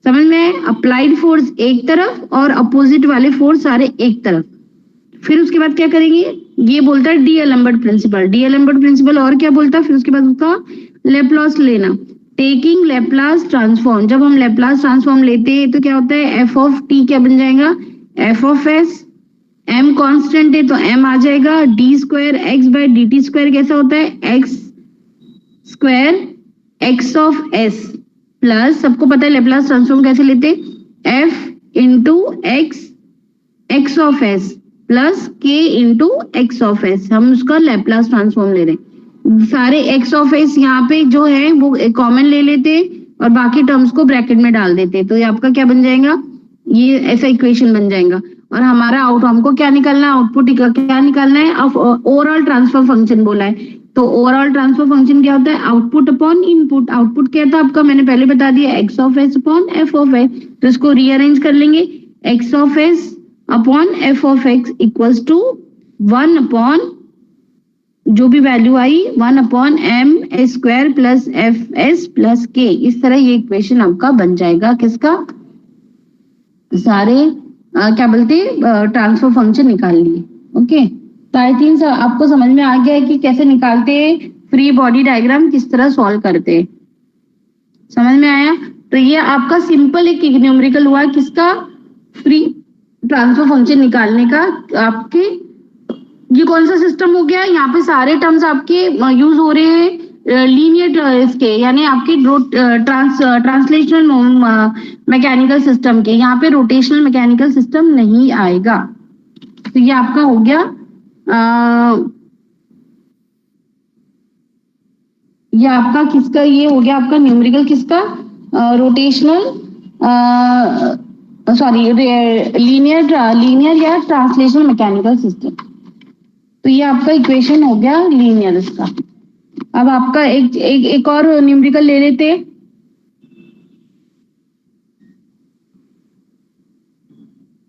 समझ में आया, अप्लाइड फोर्स एक तरफ और अपोजिट वाले फोर्स सारे एक तरफ। फिर उसके बाद क्या करेंगे, ये बोलता है d'Alembert principle. D'Alembert principle और क्या बोलता है, फिर उसके बाद उसका लेप्लास लेना, टेकिंग लेप्लास ट्रांसफॉर्म। जब हम लेप्लास ट्रांसफॉर्म लेते हैं तो क्या होता है, एफ ऑफ टी क्या बन जाएगा, F of S. M constant है तो एम आ जाएगा, D square X by D T square कैसा होता है, X square X of S plus, सबको पता है लेप्लास ट्रांसफॉर्म कैसे लेते, F into X of S plus K into X of S, हम उसका लेप्लास ट्रांसफॉर्म ले रहे हैं। सारे एक्स ऑफ एस यहाँ पे जो है वो कॉमन ले लेते और बाकी टर्म्स को ब्रैकेट में डाल देते, तो ये आपका क्या बन जाएगा, ये ऐसा इक्वेशन बन जाएगा। और हमारा हमको क्या निकालना है, आउटपुट क्या निकालना है, ओवरऑल ट्रांसफर फंक्शन बोला है, तो ओवरऑल ट्रांसफर फंक्शन क्या होता है, आउटपुट अपॉन इनपुट। आउटपुट क्या था आपका, मैंने पहले बता दिया, X of S upon F of S, तो इसको रीअरेंज कर लेंगे, X of S upon F of X equals to 1 upon जो भी वैल्यू आई 1 upon M S square plus F S plus K. इस तरह ये इक्वेशन आपका बन जाएगा, किसका, सारे क्या बोलते ट्रांसफर फंक्शन निकाल लिए। ओके, तो आई थिंक आपको समझ में आ गया है कि कैसे निकालते हैं, फ्री बॉडी डायग्राम किस तरह सॉल्व करते हैं, समझ में आया। तो ये आपका सिंपल एक न्यूमेरिकल हुआ किसका, फ्री ट्रांसफर फंक्शन निकालने का। आपके ये कौन सा सिस्टम हो गया, यहाँ पे सारे टर्म्स आपके यूज हो रहे हैं लीनियर इसके, यानी आपके ट्रांसलेशनल मैकेनिकल सिस्टम के, यहाँ पे रोटेशनल मैकेनिकल सिस्टम नहीं आएगा। तो ये आपका हो गया ये आपका किसका, ये हो गया आपका न्यूमेरिकल किसका, रोटेशनल सॉरी लीनियर या ट्रांसलेशनल मैकेनिकल सिस्टम। तो ये आपका इक्वेशन हो गया लीनियर इसका। अब आपका एक और न्यूमेरिकल ले लेते,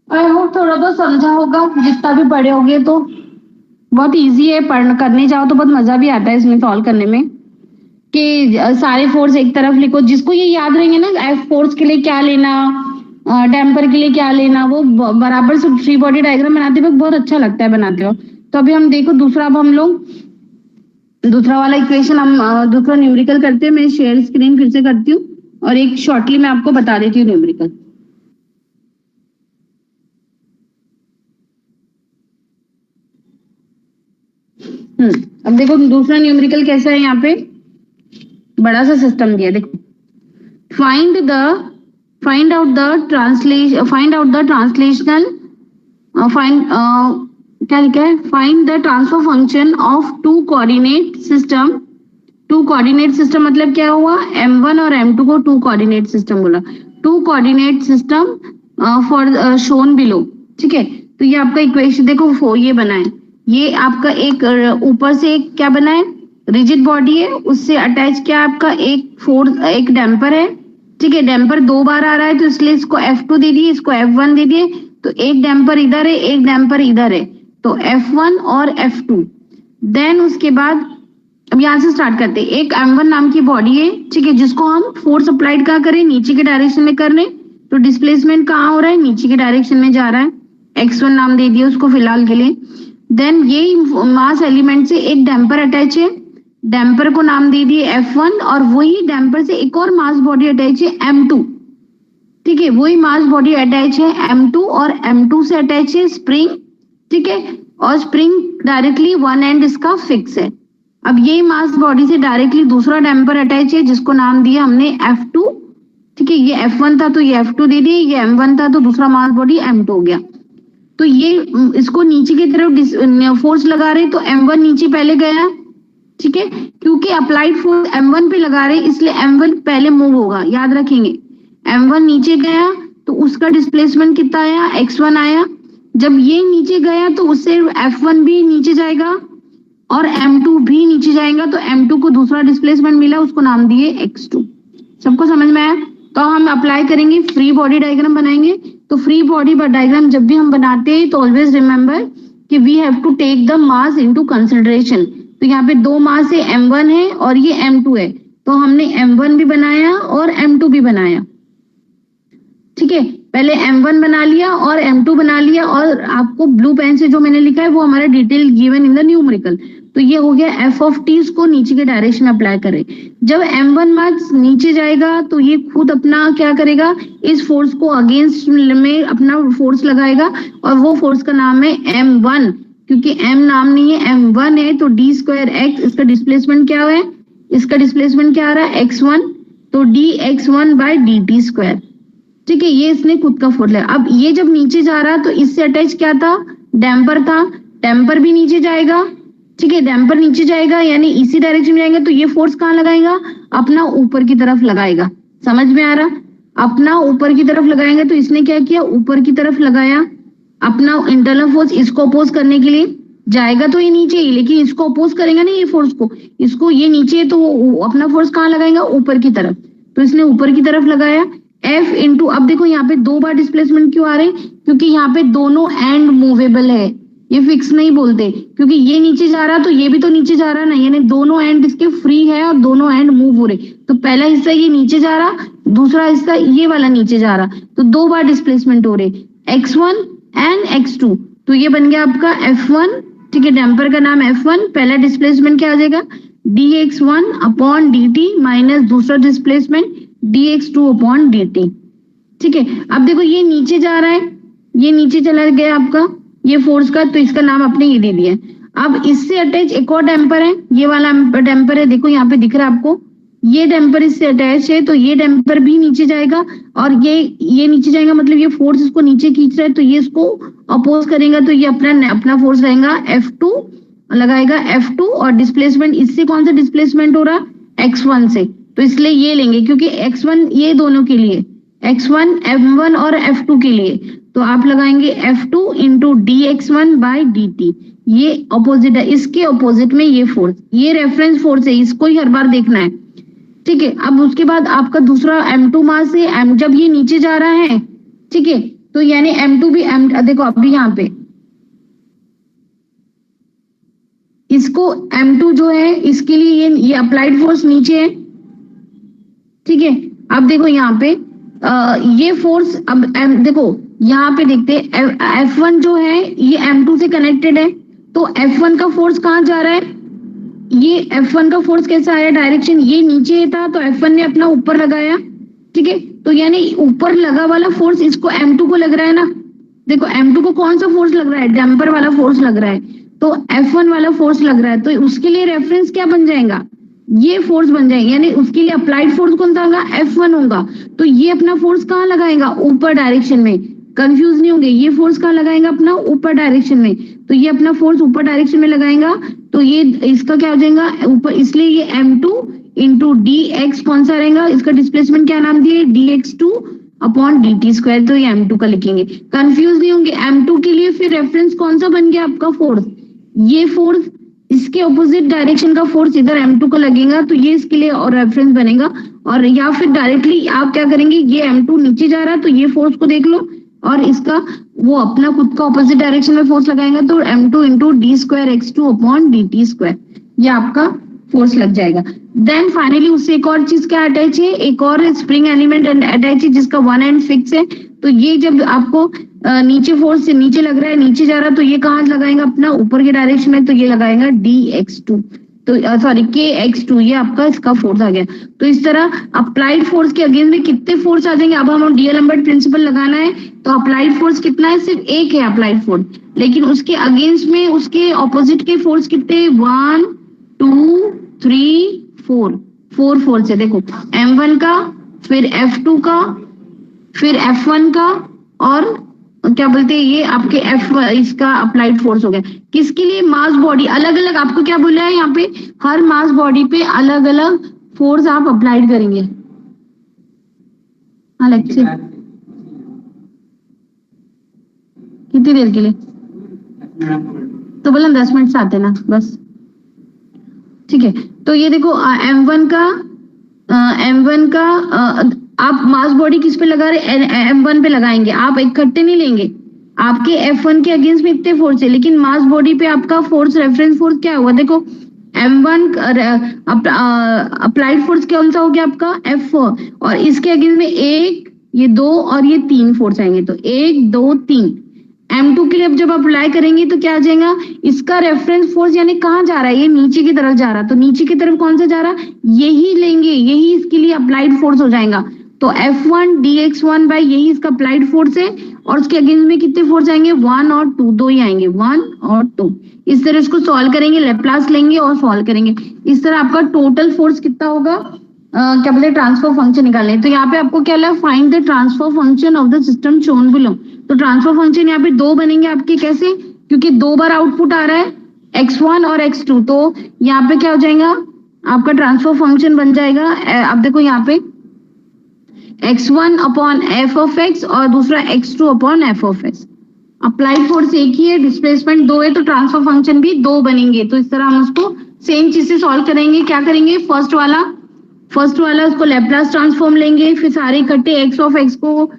आई होप थोड़ा बहुत समझा होगा, जितना भी पढ़े होगे तो बहुत इजी है, करने जाओ तो बहुत मजा भी आता है इसमें सॉल्व करने में, कि सारे फोर्स एक तरफ लिखो, जिसको ये याद रहेंगे ना एफ फोर्स के लिए क्या लेना, डैम्पर के लिए क्या लेना, वो बराबर से फ्री बॉडी डायग्राम बनाते वक्त बहुत अच्छा लगता है बनाते हो। तो अभी हम देखो दूसरा, अब हम लोग दूसरा वाला इक्वेशन हम दूसरा न्यूमेरिकल करते हैं। मैं शेयर स्क्रीन फिर से करती हूँ और एक शॉर्टली मैं आपको बता देती हूँ न्यूमेरिकल। अब देखो दूसरा न्यूमेरिकल कैसा है, यहाँ पे बड़ा सा सिस्टम दिया, देखो फाइंड आउट द ट्रांसलेशनल क्या लिखा है, find the transfer function of two coordinate system मतलब क्या हुआ, m1 और m2 को टू कोऑर्डिनेट सिस्टम बोला, two coordinate system for shown below. ठीक है, तो ये आपका इक्वेशन देखो ये बना है, ये आपका एक ऊपर से एक क्या बना है, रिजिड बॉडी है, उससे अटैच क्या आपका एक डैम्पर है। ठीक है, डैम्पर 2 बार आ रहा है तो इसलिए इसको F2 दे दिए, इसको F1 दे दिए, तो एक डैम्पर इधर है एक डैम्पर इधर है, तो F1 और F2। देन उसके बाद अब यहाँ से स्टार्ट करते हैं, एक M1 नाम की बॉडी है, ठीक है, जिसको हम फोर्स अप्लाइड कहाँ करें, नीचे के डायरेक्शन में कर रहे, तो डिस्प्लेसमेंट कहाँ हो रहा है, नीचे के डायरेक्शन में जा रहा है, x1 नाम दे दिया उसको फिलहाल के लिए। देन ये मास एलिमेंट से एक डैम्पर अटैच है, डैम्पर को नाम दे दिए F1, और वही डैम्पर से एक और मास बॉडी अटैच है M2। ठीक है, वही मास बॉडी अटैच है M2 और M2 से अटैच है स्प्रिंग। ठीक है, और स्प्रिंग डायरेक्टली वन एंड इसका फिक्स है। अब ये मास बॉडी से डायरेक्टली दूसरा डैम्पर अटैच है जिसको नाम दिया हमने F2। ठीक है, ये F1 था तो ये F2 दे दिए, ये M1 था तो दूसरा मास बॉडी M2 हो गया। तो ये इसको नीचे की तरफ फोर्स लगा रहे, तो M1 नीचे पहले गया। ठीक है, क्योंकि अप्लाइड फोर्स M1 पे लगा रहे इसलिए M1 पहले मूव होगा, याद रखेंगे। M1 नीचे गया तो उसका डिस्प्लेसमेंट कितना आया, x1 आया। जब ये नीचे गया तो उससे F1 भी नीचे जाएगा और M2 भी नीचे जाएगा, तो M2 को दूसरा डिस्प्लेसमेंट मिला, उसको नाम दिए x2। सबको समझ में आया। तो हम अप्लाई करेंगे, फ्री बॉडी डायग्राम बनाएंगे। तो फ्री बॉडी डायग्राम जब भी हम बनाते हैं तो ऑलवेज रिमेंबर कि we have to take the mass into consideration. तो यहाँ पे 2 मास है, M1 है और ये M2 है, तो हमने M1 भी बनाया और M2 भी बनाया। ठीक है, पहले M1 बना लिया और M2 बना लिया, और आपको ब्लू पेन से जो मैंने लिखा है वो हमारा detail given in the numerical. तो ये हो गया f ऑफ t, इसको नीचे के डायरेक्शन में अप्लाई करें। जब M1 मास नीचे जाएगा तो ये खुद अपना क्या करेगा, इस फोर्स को अगेंस्ट में अपना फोर्स लगाएगा, और वो फोर्स का नाम है M1। क्योंकि M नाम नहीं है, M1 है, तो d² x, इसका डिस्प्लेसमेंट क्या है इसका डिस्प्लेसमेंट क्या आ रहा है x1, तो dx1 बाय dt स्क्वायर। ठीक है, ये इसने खुद का फोर्स लिया। अब ये जब नीचे जा रहा तो इससे अटैच क्या था, डैम्पर था, डैम्पर भी नीचे जाएगा। ठीक है, डैम्पर नीचे जाएगा यानी इसी डायरेक्शन में जाएंगे, तो ये फोर्स कहाँ लगाएगा, अपना ऊपर की तरफ लगाएगा। समझ में आ रहा, अपना ऊपर की तरफ लगाएंगे, तो इसने क्या किया, ऊपर की तरफ लगाया अपना इंटरनल फोर्स। इसको अपोज करने के लिए जाएगा तो ये नीचे ही, लेकिन इसको अपोज करेगा ना ये फोर्स को, इसको ये नीचे है तो वो अपना फोर्स कहाँ लगाएगा, ऊपर की तरफ। तो इसने ऊपर की तरफ लगाया F इंटू, अब देखो यहाँ पे दो बार डिस्प्लेसमेंट क्यों आ रहे हैं, क्योंकि यहाँ पे दोनों एंड मूवेबल है, ये फिक्स नहीं बोलते, क्योंकि ये नीचे जा रहा तो ये भी तो नीचे जा रहा ना, यानी दोनों एंड इसके फ्री है और दोनों एंड मूव हो रहे। तो पहला हिस्सा ये नीचे जा रहा, दूसरा हिस्सा ये वाला नीचे जा रहा, तो दो बार डिस्प्लेसमेंट हो रहे x1 एंड x2। तो ये बन गया आपका F1। ठीक है, डैम्पर का नाम F1, पहला डिस्प्लेसमेंट क्या आ जाएगा, dx1 अपॉन dt माइनस दूसरा डिस्प्लेसमेंट dx2 अपॉन dt। ठीक है, अब देखो ये नीचे जा रहा है, ये नीचे चला गया आपका ये फोर्स का, तो इसका नाम आपने ये दे दिया है। अब इससे अटैच एक और डैम्पर है, ये वाला डैम्पर है, देखो यहाँ पे दिख रहा है आपको, ये डैम्पर इससे अटैच है, तो ये डैम्पर भी नीचे जाएगा और ये नीचे जाएगा, मतलब ये फोर्स इसको नीचे खींच रहा है, तो ये इसको अपोज करेगा, तो ये अपना फोर्स रहेगा F2, लगाएगा F2, और डिस्प्लेसमेंट इससे कौन सा डिस्प्लेसमेंट हो रहा है, x1 से, तो इसलिए ये लेंगे, क्योंकि x1 ये दोनों के लिए, x1 f1 और f2 के लिए, तो आप लगाएंगे F2 into dx1 by dt। ये ऑपोजिट है, इसके ऑपोजिट में ये फोर्स, ये रेफरेंस फोर्स है, इसको ही हर बार देखना है। ठीक है, अब उसके बाद आपका दूसरा M2 मास है, जब ये नीचे जा रहा है, ठीक है, तो यानी M2 भी देखो अभी यहाँ पे इसको M2 जो है इसके लिए ये अप्लाइड फोर्स नीचे है। ठीक है, अब देखो यहाँ पे ये फोर्स, अब देखो यहाँ पे देखते F1 जो है ये M2 से कनेक्टेड है, तो F1 का फोर्स कहाँ जा रहा है, ये F1 का फोर्स कैसा आया, डायरेक्शन ये नीचे था, तो F1 ने अपना ऊपर लगाया। ठीक है, तो यानी ऊपर लगा वाला फोर्स इसको M2 को लग रहा है ना, देखो M2 को कौन सा फोर्स लग रहा है, डैम्पर वाला फोर्स लग रहा है, तो F1 वाला फोर्स लग रहा है, तो उसके लिए रेफरेंस क्या बन जाएगा, ये फोर्स बन जाएगा, यानी उसके लिए अप्लाइड फोर्स कौन सा होगा, F1 होगा। तो ये अपना फोर्स कहाँ लगाएगा, ऊपर डायरेक्शन में, कंफ्यूज नहीं होंगे, ये फोर्स कहाँ लगाएगा, अपना ऊपर डायरेक्शन में, तो ये अपना फोर्स ऊपर डायरेक्शन में लगाएगा, तो ये इसका क्या हो जाएगा ऊपर, इसलिए ये M2 इंटू dx कौन सा रहेगा, इसका डिस्प्लेसमेंट क्या नाम दिए, dx2 अपॉन dt स्क्वायर, तो ये M2 का लिखेंगे, कंफ्यूज नहीं होंगे। M2 के लिए फिर रेफरेंस कौन सा बन गया आपका फोर्स, ये फोर्स, इसके ऑपोजिट डायरेक्शन का फोर्स इधर M2 को लगेगा, तो ये इसके लिए और रेफरेंस बनेगा। और या फिर डायरेक्टली आप क्या करेंगे, ये M2 नीचे जा रहा है तो ये फोर्स को देख लो, और इसका वो अपना खुद का ऑपोजिट डायरेक्शन में फोर्स लगाएगा, तो M2 into D square x2 upon dt square, ये आपका फोर्स लग जाएगा। देन फाइनली उससे एक और चीज क्या अटैच है, एक और स्प्रिंग एलिमेंट अटैच है जिसका वन एंड फिक्स है, तो ये जब आपको नीचे फोर्स से नीचे लग रहा है, नीचे जा रहा है, तो ये कहाँ लगाएगा, अपना ऊपर के डायरेक्शन में, तो ये लगाएगा dx2, तो सॉरी kx2, ये आपका इसका फोर्स आ गया। तो इस तरह अप्लाइड फोर्स के अगेंस्ट में कितने फोर्स आ जाएंगे, अब हम डीएलएम्बर्ट प्रिंसिपल लगाना है, तो अप्लाइड फोर्स कितना है, सिर्फ एक है अप्लाइड फोर्स, लेकिन उसके अगेंस्ट में उसके ऑपोजिट के फोर्स कितने, 1 2 3 4 फोर्स है। देखो M1 का, फिर F2 का, फिर F1 का, और क्या बोलते हैं ये आपके इसका अप्लाइड फोर्स हो गया। किसके लिए, मास बॉडी, अलग अलग आपको क्या बोला है यहाँ पे, हर मास बॉडी पे अलग अलग फोर्स आप अप्लाइड करेंगे। हाँ लेक्चर कितनी देर के लिए, तो बोला 10 मिनट से आते ना बस। ठीक है, तो ये देखो M1 का आप मास बॉडी किस पे लगा रहे, M1 पे लगाएंगे, आप इकट्ठे नहीं लेंगे, आपके F1 के अगेंस्ट में इतने फोर्स है, लेकिन मास बॉडी पे आपका फोर्स, रेफरेंस फोर्स क्या हुआ, देखो M1 अप्लाइड फोर्स कौन सा हो गया आपका, F4, और इसके अगेंस्ट में 1 ये 2 और ये 3 फोर्स आएंगे, तो 1 2 3। M2 के लिए जब अप्लाई करेंगे तो क्या आ जाएगा, इसका रेफरेंस फोर्स यानी कहाँ जा रहा है, ये नीचे की तरफ जा रहा है, तो नीचे की तरफ कौन सा जा रहा है, यही लेंगे, यही इसके लिए अप्लाइड फोर्स हो जाएगा। तो F1 dx1 बाय यही इसका अप्लाइड फोर्स है और उसके अगेंस्ट में कितने फोर्स आएंगे 1 और 2, दो ही आएंगे 1 और 2। इस तरह इसको सॉल्व करेंगे, लेप्लास लेंगे और सॉल्व करेंगे। इस तरह आपका टोटल फोर्स कितना होगा, क्या बोलते हैं ट्रांसफर फंक्शन निकालने। तो यहाँ पे आपको क्या लगा, find the transfer function of the system shown below. तो ट्रांसफर फंक्शन यहाँ पे दो बनेंगे आपके, कैसे, क्योंकि दो बार आउटपुट आ रहा है x1 और x2, तो यहाँ पे क्या हो जाएगा आपका ट्रांसफर फंक्शन बन जाएगा। अब देखो यहाँ पे x1 upon F of x और दूसरा x2 upon F of x. Applied force एक ही है, डिस्प्लेसमेंट दो है, तो ट्रांसफर फंक्शन भी दो बनेंगे। तो इस तरह हम उसको सेम चीज से सॉल्व करेंगे। क्या करेंगे, फर्स्ट वाला उसको लेप्लास ट्रांसफॉर्म लेंगे, फिर सारे इकट्ठे एक्स ऑफ एक्स को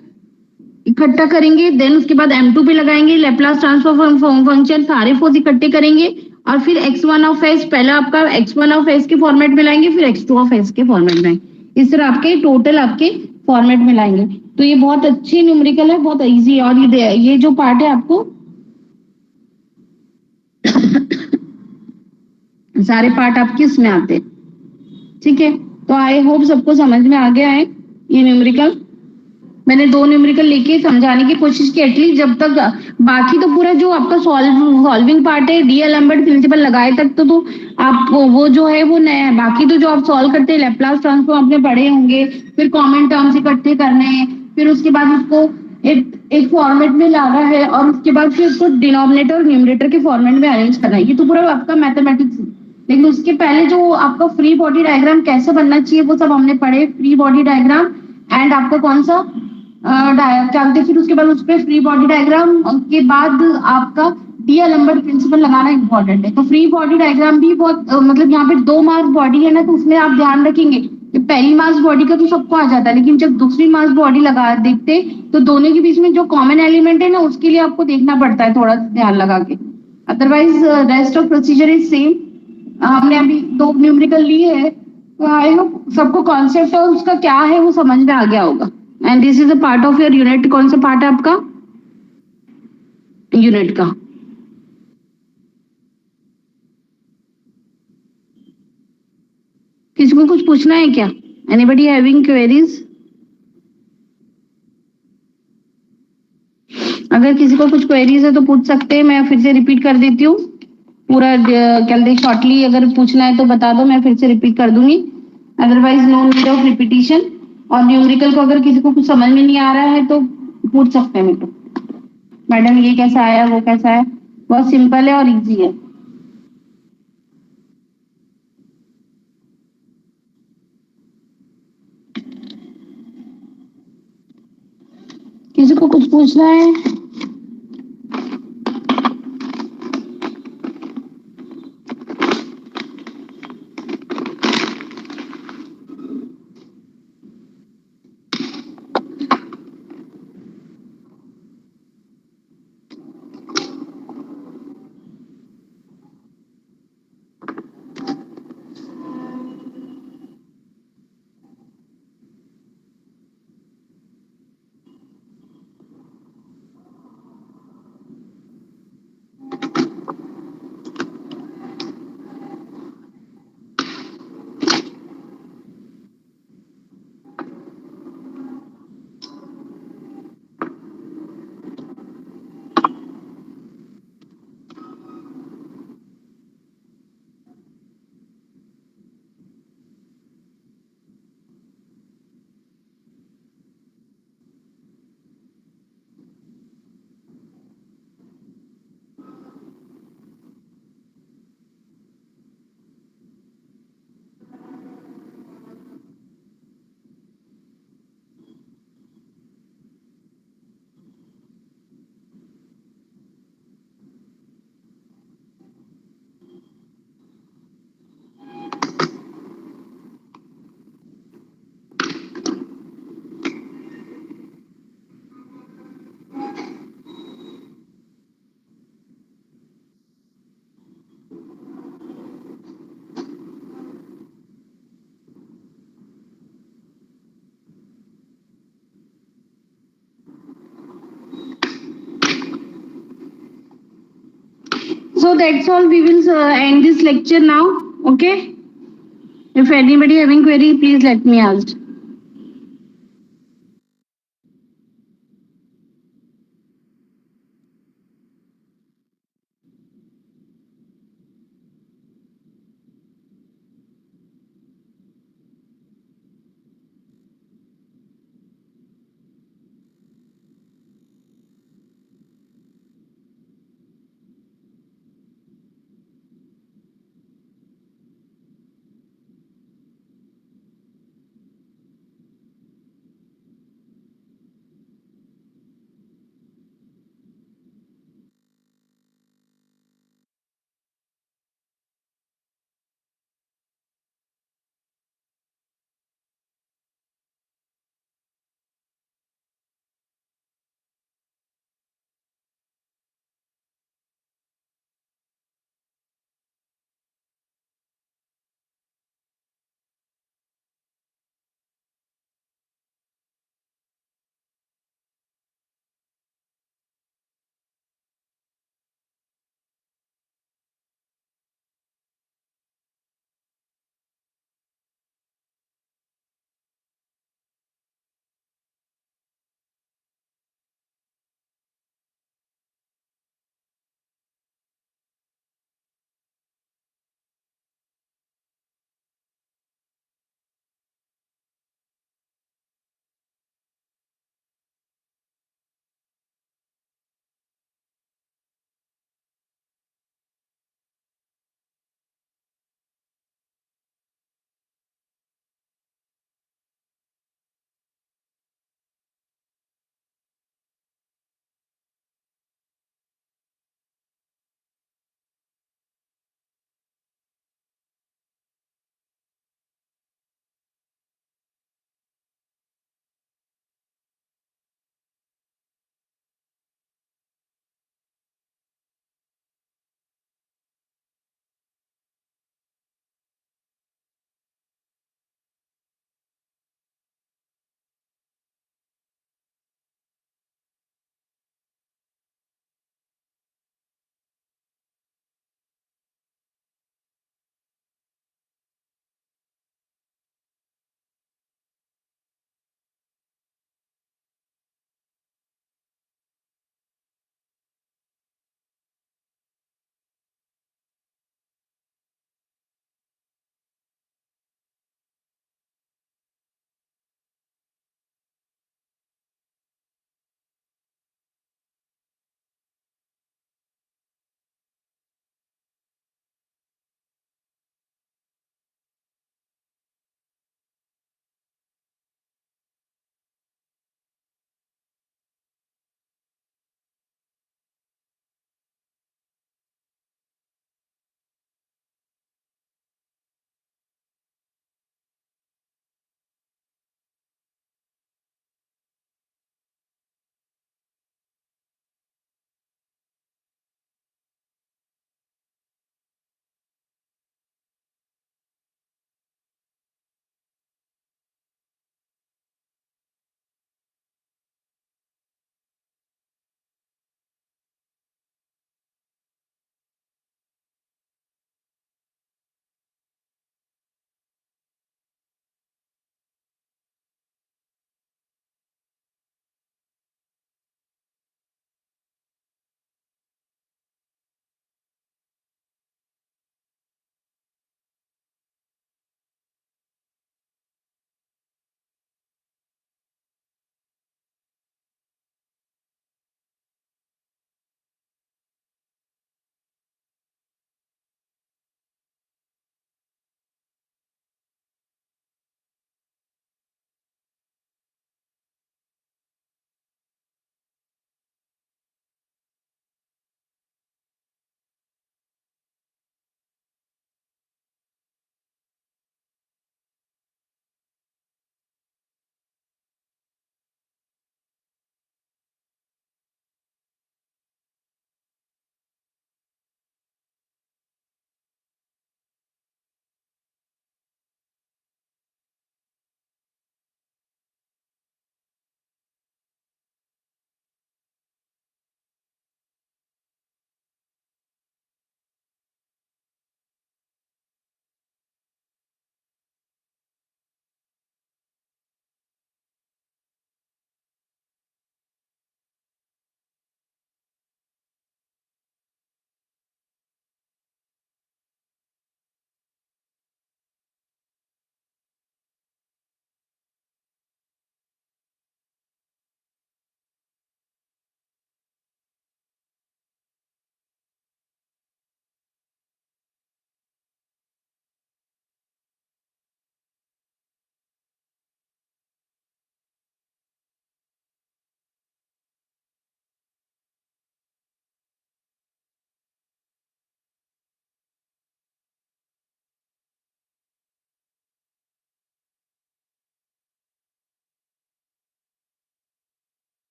इकट्ठा करेंगे, देन उसके बाद m2 पे लगाएंगे लेप्लास ट्रांसफॉर्म फंक्शन, सारे फोर्स इकट्ठे करेंगे और फिर x1 ऑफ s पहले आपका x1 ऑफ s के फॉर्मेट में लाएंगे, फिर x2 ऑफ s के फॉर्मेट में लाएंगे। इस तरह आपके टोटल आपके फॉर्मेट में लाएंगे। तो ये बहुत अच्छी न्यूमेरिकल है, बहुत इजी है। और ये जो पार्ट है आपको सारे पार्ट आपके इसमें आते हैं, ठीक है। तो आई होप सबको समझ में आ गया है ये न्यूमेरिकल। मैंने दो न्यूमेरिकल लेके समझाने की कोशिश की एटलीस्ट, जब तक बाकी तो पूरा जो आपका सॉल्विंग पार्ट है डी एल्बर्ट प्रिंसिपल लगाए तक तो आप वो जो है वो नया है। बाकी तो जो आप सॉल्व करते हैं लेप्लास ट्रांसफॉर्म आपने पढ़े होंगे, फिर कॉमन टर्म्स इकट्ठे करने हैं, फिर उसके बाद उसको एक फॉर्मेट में लाना है और उसके बाद फिर उसको डिनोमिनेटर और न्यूमरेटर के फॉर्मेट में अरेंज करना है। ये तो पूरा आपका मैथमेटिक्स है। लेकिन उसके पहले जो आपका फ्री बॉडी डायग्राम कैसे बनना चाहिए वो सब हमने पढ़े, फ्री बॉडी डायग्राम एंड आपका कौन सा क्या बोलते, फिर उसके बाद उस पर फ्री बॉडी डायग्राम के बाद आपका डी एल्बर्ट प्रिंसिपल लगाना इंपॉर्टेंट है। तो फ्री बॉडी डायग्राम भी बहुत मतलब यहाँ पे दो मास बॉडी है ना, तो उसमें आप ध्यान रखेंगे कि पहली मास बॉडी का तो सबको आ जाता है, लेकिन जब दूसरी मास बॉडी लगा देखते तो दोनों के बीच में जो कॉमन एलिमेंट है ना उसके लिए आपको देखना पड़ता है, थोड़ा ध्यान लगा के। Otherwise rest of procedure is same. हमने अभी दो न्यूमेरिकल लिए है, तो आई होप सबको कॉन्सेप्ट और उसका क्या है वो समझ में आ गया होगा। And this is a part of your unit. कौन सा पार्ट है आपका यूनिट का? किसी को कुछ पूछना है क्या? Anybody having queries? अगर किसी को कुछ क्वेरीज है तो पूछ सकते हैं, मैं फिर से रिपीट कर देती हूँ पूरा जल्दी शॉर्टली। अगर पूछना है तो बता दो, मैं फिर से रिपीट कर दूंगी, otherwise no need of repetition. और न्यूमेरिकल को अगर किसी को कुछ समझ में नहीं आ रहा है तो पूछ सकते हैं मेरे को, मैडम ये कैसा आया वो कैसा है। बहुत सिंपल है और इजी है। किसी को कुछ पूछना है? So that's all. We will end this lecture now. Okay. If anybody having query, please let me ask.